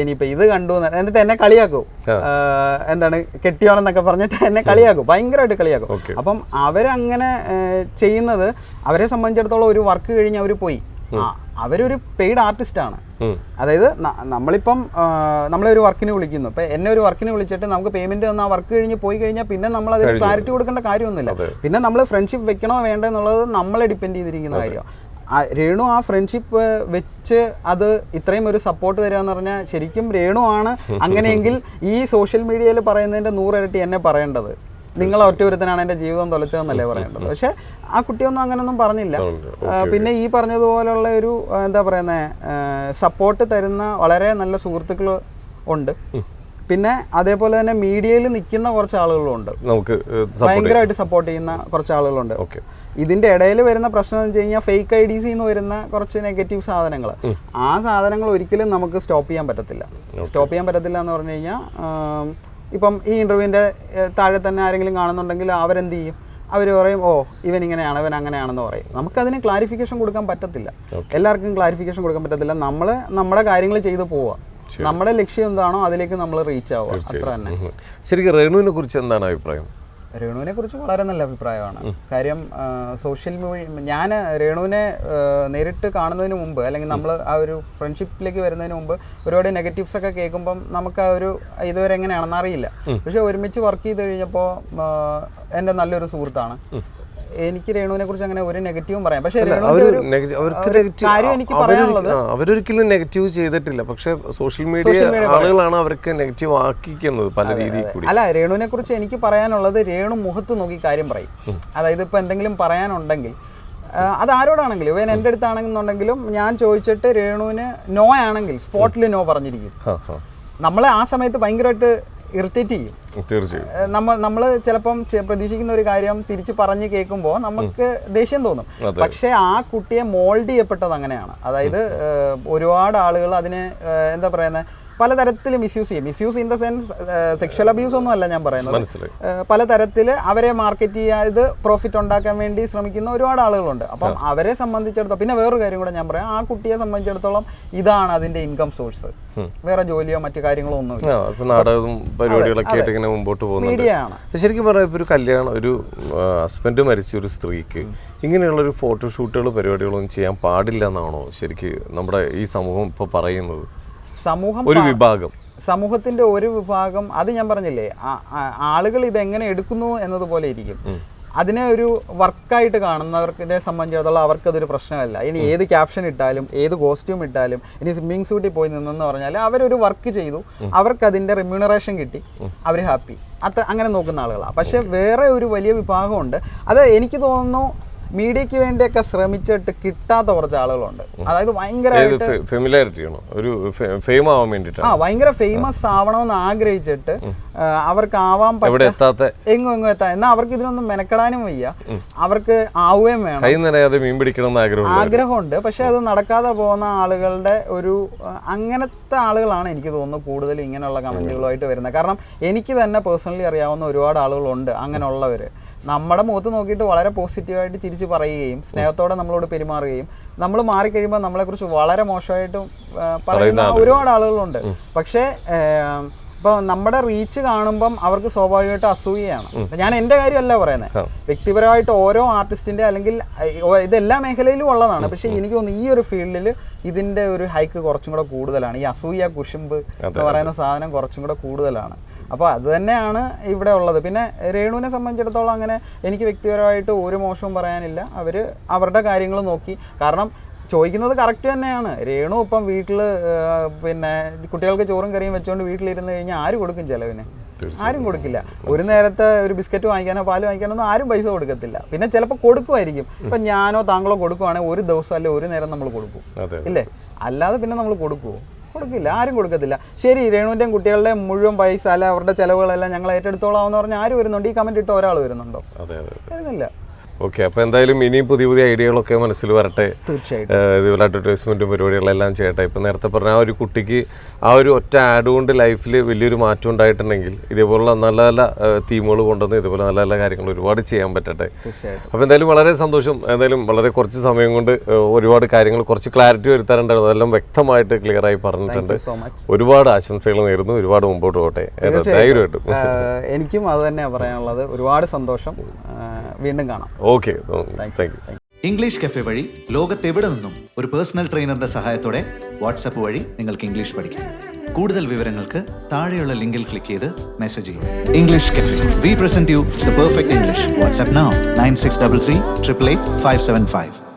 ഇനിയിപ്പോൾ ഇത് കണ്ടു, എന്നിട്ട് എന്നെ കളിയാക്കും, എന്താണ് കെട്ടിയോണെന്നൊക്കെ പറഞ്ഞിട്ട് എന്നെ കളിയാക്കും, ഭയങ്കരമായിട്ട് കളിയാക്കും. അപ്പം അവരങ്ങനെ ചെയ്യുന്നത്, അവരെ സംബന്ധിച്ചിടത്തോളം ഒരു വർക്ക് കഴിഞ്ഞ് അവർ പോയി, അവരൊരു പെയ്ഡ് ആർട്ടിസ്റ്റാണ്. അതായത് നമ്മളിപ്പം നമ്മളെ ഒരു വർക്കിന് വിളിക്കുന്നു, ഇപ്പം എന്നെ ഒരു വർക്കിന് വിളിച്ചിട്ട് നമുക്ക് പേയ്മെന്റ് തന്ന ആ വർക്ക് കഴിഞ്ഞ് പോയി കഴിഞ്ഞാൽ പിന്നെ നമ്മൾ അതിന് ക്ലാരിറ്റി കൊടുക്കേണ്ട കാര്യമൊന്നുമില്ല. പിന്നെ നമ്മൾ ഫ്രണ്ട്ഷിപ്പ് വെക്കണോ വേണ്ടോ എന്നുള്ളത് നമ്മളെ ഡിപ്പെൻഡ് ചെയ്തിരിക്കുന്ന കാര്യമാണ്. രേണു ആ ഫ്രണ്ട്ഷിപ്പ് വെച്ച് അത് ഇത്രയും ഒരു സപ്പോർട്ട് തരിക എന്ന് പറഞ്ഞാൽ ശരിക്കും രേണു ആണ്. അങ്ങനെയെങ്കിൽ ഈ സോഷ്യൽ മീഡിയയിൽ പറയുന്നതിൻ്റെ 100 ഇരട്ടി എന്നെ പറയേണ്ടത്. നിങ്ങൾ ഒറ്റൊരുത്തനാണ് എൻ്റെ ജീവിതം തൊലച്ചതെന്നല്ലേ പറയേണ്ടത്. പക്ഷെ ആ കുട്ടിയൊന്നും അങ്ങനെയൊന്നും പറഞ്ഞില്ല. പിന്നെ ഈ പറഞ്ഞതുപോലുള്ള ഒരു എന്താ പറയുന്നത്, സപ്പോർട്ട് തരുന്ന വളരെ നല്ല സുഹൃത്തുക്കൾ ഉണ്ട്. പിന്നെ അതേപോലെ തന്നെ മീഡിയയിൽ നിൽക്കുന്ന കുറച്ച് ആളുകളുണ്ട്, നമുക്ക് ഭയങ്കരമായിട്ട് സപ്പോർട്ട് ചെയ്യുന്ന കുറച്ച് ആളുകളുണ്ട്. ഇതിൻ്റെ ഇടയിൽ വരുന്ന പ്രശ്നം എന്ന് വെച്ച് കഴിഞ്ഞാൽ ഫേക്ക് IDs എന്ന് വരുന്ന കുറച്ച് നെഗറ്റീവ് സാധനങ്ങൾ, ആ സാധനങ്ങൾ ഒരിക്കലും നമുക്ക് സ്റ്റോപ്പ് ചെയ്യാൻ പറ്റത്തില്ല. എന്ന് പറഞ്ഞു കഴിഞ്ഞാൽ, ഇപ്പം ഈ ഇൻ്റർവ്യൂവിൻ്റെ താഴെ തന്നെ ആരെങ്കിലും കാണുന്നുണ്ടെങ്കിൽ അവരെന്ത് ചെയ്യും, അവർ പറയും ഓ ഇവൻ ഇങ്ങനെയാണ് ഇവൻ അങ്ങനെയാണെന്ന് പറയും. നമുക്കതിന് ക്ലാരിഫിക്കേഷൻ കൊടുക്കാൻ പറ്റത്തില്ല, എല്ലാവർക്കും ക്ലാരിഫിക്കേഷൻ കൊടുക്കാൻ പറ്റത്തില്ല. നമ്മൾ നമ്മുടെ കാര്യങ്ങൾ ചെയ്തു പോവുക, നമ്മുടെ ലക്ഷ്യം എന്താണോ അതിലേക്ക് നമ്മൾ റീച്ച് ആവുക, അത്ര തന്നെ. ശരിക്കും റേണുവിനെ കുറിച്ച് എന്താണ് അഭിപ്രായം? രേണുവിനെ കുറിച്ച് വളരെ നല്ല അഭിപ്രായമാണ്. കാര്യം സോഷ്യൽ മീഡിയ ഞാൻ രേണുവിനെ നേരിട്ട് കാണുന്നതിന് മുമ്പ് അല്ലെങ്കിൽ നമ്മൾ ആ ഒരു ഫ്രണ്ട്ഷിപ്പിലേക്ക് വരുന്നതിന് മുമ്പ് ഒരുപാട് നെഗറ്റീവ്സ് ഒക്കെ കേൾക്കുമ്പം നമുക്ക് ആ ഒരു ഇതുവരെ എങ്ങനെയാണെന്ന് അറിയില്ല. പക്ഷെ ഒരുമിച്ച് വർക്ക് ചെയ്ത് കഴിഞ്ഞപ്പോൾ എൻ്റെ നല്ലൊരു സുഹൃത്താണ്. എനിക്ക് രേണുവിനെ കുറിച്ച് അങ്ങനെ ഒരു നെഗറ്റീവും പറയാം. പക്ഷേ കാര്യം എനിക്ക് പറയാനുള്ളത് അവരൊരിക്കലും നെഗറ്റീവ് ചെയ്തിട്ടില്ല. പക്ഷെ സോഷ്യൽ മീഡിയ ആളുകളാണ് അവർക്ക് നെഗറ്റീവ് ആക്കിക്കുന്നത് പല രീതിയിൽ കൂടി. അല്ല, രേണുവിനെ കുറിച്ച് എനിക്ക് പറയാനുള്ളത് രേണു മുഖത്ത് നോക്കി കാര്യം പറയും. അതായത് ഇപ്പൊ എന്തെങ്കിലും പറയാനുണ്ടെങ്കിൽ അത് ആരോടാണെങ്കിലും ഇവൻ എൻ്റെ അടുത്താണെന്നുണ്ടെങ്കിലും ഞാൻ ചോദിച്ചിട്ട് രേണുവിന് നോ ആണെങ്കിൽ സ്പോട്ടിൽ നോ പറഞ്ഞിരിക്കും. നമ്മളെ ആ സമയത്ത് ഭയങ്കരമായിട്ട് ഇറിറ്റേറ്റ് ചെയ്യും. നമ്മൾ ചിലപ്പം പ്രതീക്ഷിക്കുന്ന ഒരു കാര്യം തിരിച്ച് പറഞ്ഞ് കേൾക്കുമ്പോൾ നമുക്ക് ദേഷ്യം തോന്നും. പക്ഷെ ആ കുട്ടിയെ മോൾഡ് ചെയ്യപ്പെട്ടത് അങ്ങനെയാണ്. അതായത് ഒരുപാട് ആളുകൾ അതിനെ എന്താ പറയുന്നത് പലതരത്തിൽ മിസ്യൂസ് ചെയ്യും. Misuse in the sense sexual abuse ഒന്നും അല്ല ഞാൻ പറയുന്നത്. പലതരത്തിൽ അവരെ മാർക്കറ്റ് ചെയ്ത് പ്രോഫിറ്റ് ഉണ്ടാക്കാൻ വേണ്ടി ശ്രമിക്കുന്ന ഒരുപാട് ആളുകളുണ്ട്. അപ്പം അവരെ സംബന്ധിച്ചിടത്തോളം പിന്നെ വേറൊരു കാര്യം കൂടെ ഞാൻ പറയാം. ആ കുട്ടിയെ സംബന്ധിച്ചിടത്തോളം ഇതാണ് അതിന്റെ ഇൻകം സോഴ്സ്. വേറെ ജോലിയോ മറ്റു കാര്യങ്ങളോ ഒന്നുമില്ല. നാടകവും പരിപാടികളൊക്കെ ആയിട്ട് ഇങ്ങനെ മുമ്പോട്ട് പോകുന്നത് ശരിക്കും പറഞ്ഞാൽ ഇപ്പോൾ ഒരു കല്യാണം, ഒരു ഹസ്ബൻഡ് മരിച്ച ഒരു സ്ത്രീക്ക് ഇങ്ങനെയുള്ളൊരു ഫോട്ടോഷൂട്ടുകൾ പരിപാടികളൊന്നും ചെയ്യാൻ പാടില്ല എന്നാണോ ശരിക്കും നമ്മുടെ ഈ സമൂഹം ഇപ്പോൾ പറയുന്നത്? സമൂഹത്തിന്റെ ഒരു വിഭാഗം അത് ഞാൻ പറഞ്ഞില്ലേ, ആളുകൾ ഇതെങ്ങനെ എടുക്കുന്നു എന്നതുപോലെ ഇരിക്കും. അതിനെ ഒരു വർക്കായിട്ട് കാണുന്നവർക്ക് സംബന്ധിച്ചിടത്തോളം അവർക്കതൊരു പ്രശ്നമല്ല. ഇനി ഏത് ക്യാപ്ഷൻ ഇട്ടാലും ഏത് കോസ്റ്റ്യൂം ഇട്ടാലും ഇനി സ്വിമ്മിങ് സൂട്ടിൽ പോയി നിന്നെന്ന് പറഞ്ഞാൽ അവരൊരു വർക്ക് ചെയ്തു, അവർക്ക് അതിൻ്റെ റിമ്യൂണറേഷൻ കിട്ടി, അവർ ഹാപ്പി. അങ്ങനെ നോക്കുന്ന ആളുകളാണ്. പക്ഷെ വേറെ ഒരു വലിയ വിഭാഗമുണ്ട്. അത് എനിക്ക് തോന്നുന്നു മീഡിയക്ക് വേണ്ടിയൊക്കെ ശ്രമിച്ചിട്ട് കിട്ടാത്ത കുറച്ച് ആളുകളുണ്ട്. അതായത് ഭയങ്കരമായിട്ട് ഭയങ്കര ഫേമസ് ആവണമെന്ന് ആഗ്രഹിച്ചിട്ട് അവർക്ക് ആവാൻ പറ്റാത്ത എങ്ങും എത്താം. എന്നാൽ അവർക്ക് ഇതിനൊന്നും മെനക്കെടാനും വയ്യ, അവർക്ക് ആവുകയും വേണം, ആഗ്രഹമുണ്ട്. പക്ഷെ അത് നടക്കാതെ പോകുന്ന ആളുകളുടെ ഒരു അങ്ങനത്തെ ആളുകളാണ് എനിക്ക് തോന്നുന്നു കൂടുതൽ ഇങ്ങനെയുള്ള കമന്റുകളുമായിട്ട് വരുന്നത്. കാരണം എനിക്ക് തന്നെ പേഴ്സണലി അറിയാവുന്ന ഒരുപാട് ആളുകളുണ്ട് അങ്ങനെയുള്ളവർ. നമ്മുടെ മുഖത്ത് നോക്കിയിട്ട് വളരെ പോസിറ്റീവായിട്ട് ചിരിച്ച് പറയുകയും സ്നേഹത്തോടെ നമ്മളോട് പെരുമാറുകയും നമ്മൾ മാറിക്കഴിയുമ്പോൾ നമ്മളെക്കുറിച്ച് വളരെ മോശമായിട്ടും പറയുന്ന ഒരുപാട് ആളുകളുണ്ട്. പക്ഷേ ഇപ്പോൾ നമ്മുടെ റീച്ച് കാണുമ്പം അവർക്ക് സ്വാഭാവികമായിട്ട് അസൂയയാണ്. ഞാൻ എൻ്റെ കാര്യമല്ല പറയുന്നത്, വ്യക്തിപരമായിട്ട് ഓരോ ആർട്ടിസ്റ്റിൻ്റെ അല്ലെങ്കിൽ ഇതെല്ലാ മേഖലയിലും ഉള്ളതാണ്. പക്ഷേ എനിക്ക് തോന്നുന്നു ഈ ഒരു ഫീൽഡിൽ ഇതിൻ്റെ ഒരു ഹൈക്ക് കുറച്ചും കൂടെ കൂടുതലാണ്. ഈ അസൂയ, കുശുമ്പ് എന്ന് പറയുന്ന സാധനം കുറച്ചും കൂടെ കൂടുതലാണ്. അപ്പോൾ അത് തന്നെയാണ് ഇവിടെ ഉള്ളത്. പിന്നെ രേണുവിനെ സംബന്ധിച്ചിടത്തോളം അങ്ങനെ എനിക്ക് വ്യക്തിപരമായിട്ട് ഒരു മോശവും പറയാനില്ല. അവർ അവരുടെ കാര്യങ്ങൾ നോക്കി. കാരണം ചോദിക്കുന്നത് കറക്റ്റ് തന്നെയാണ്. രേണു ഇപ്പം വീട്ടിൽ പിന്നെ കുട്ടികൾക്ക് ചോറും കറിയും വെച്ചുകൊണ്ട് വീട്ടിലിരുന്ന് കഴിഞ്ഞാൽ ആര് കൊടുക്കും ചിലവിന്? ആരും കൊടുക്കില്ല. ഒരു നേരത്തെ ഒരു ബിസ്ക്കറ്റ് വാങ്ങിക്കാനോ പാല് വാങ്ങിക്കാനോ ഒന്നും ആരും പൈസ കൊടുക്കത്തില്ല. പിന്നെ ചിലപ്പോൾ കൊടുക്കുമായിരിക്കും. ഇപ്പം ഞാനോ താങ്കളോ കൊടുക്കുവാണെങ്കിൽ ഒരു ദിവസം അല്ലെ ഒരു നേരം നമ്മൾ കൊടുക്കും, ഇല്ലേ? അല്ലാതെ പിന്നെ നമ്മൾ കൊടുക്കുമോ? കൊടുക്കില്ല, ആരും കൊടുക്കത്തില്ല. ശരി, രേണുവിൻ്റെയും കുട്ടികളുടെയും മുഴുവൻ പൈസ അല്ല അവരുടെ ചിലവുകളെല്ലാം ഞങ്ങൾ ഏറ്റെടുത്തോളാമെന്ന് പറഞ്ഞാൽ ആര് വരുന്നുണ്ട്? ഈ കമൻറ്റ് ഇട്ട ഒരാൾ വരുന്നുണ്ടോ? വരുന്നില്ല. ഓക്കെ, അപ്പോൾ എന്തായാലും ഇനിയും പുതിയ പുതിയ ഐഡിയകളൊക്കെ മനസ്സിൽ വരട്ടെ. തീർച്ചയായിട്ടും ഇതുപോലെ അഡ്വർടൈസ്മെൻറ്റും പരിപാടികളെല്ലാം ചെയ്യട്ടെ. ഇപ്പം നേരത്തെ പറഞ്ഞ ആ ഒരു കുട്ടിക്ക് ആ ഒരു ഒറ്റ ആഡ് കൊണ്ട് ലൈഫിൽ വലിയൊരു മാറ്റം ഉണ്ടായിട്ടുണ്ടെങ്കിൽ ഇതേപോലുള്ള നല്ല നല്ല തീമുകൾ കൊണ്ടുവന്ന് ഇതുപോലെ നല്ല നല്ല കാര്യങ്ങൾ ഒരുപാട് ചെയ്യാൻ പറ്റട്ടെ. അപ്പോൾ എന്തായാലും വളരെ സന്തോഷം. എന്തായാലും വളരെ കുറച്ച് സമയം കൊണ്ട് ഒരുപാട് കാര്യങ്ങൾ കുറച്ച് ക്ലാരിറ്റി വരുത്താറുണ്ടായിരുന്നു. അതെല്ലാം വ്യക്തമായിട്ട് ക്ലിയറായി പറഞ്ഞിട്ടുണ്ട്. ഒരുപാട് ആശംസകൾ നേരുന്നു. ഒരുപാട് മുമ്പോട്ട് പോട്ടെ. ധൈര്യമായിട്ടും എനിക്കും അത് തന്നെയാണ് പറയാനുള്ളത്. ഒരുപാട് സന്തോഷം. വീണ്ടും കാണാം. Okay, thank you. English cafe വഴി ലോകത്തെവിടെ നിന്നും ഒരു പേഴ്സണൽ ട്രെയിനറുടെ സഹായത്തോടെ വാട്സാപ്പ് വഴി നിങ്ങൾക്ക് ഇംഗ്ലീഷ് പഠിക്കാം. കൂടുതൽ വിവരങ്ങൾക്ക് താഴെയുള്ള ലിങ്കിൽ ക്ലിക്ക് ചെയ്ത് മെസ്സേജ് ചെയ്യും. English cafe, we present you the perfect English. WhatsApp now 9633 888 575.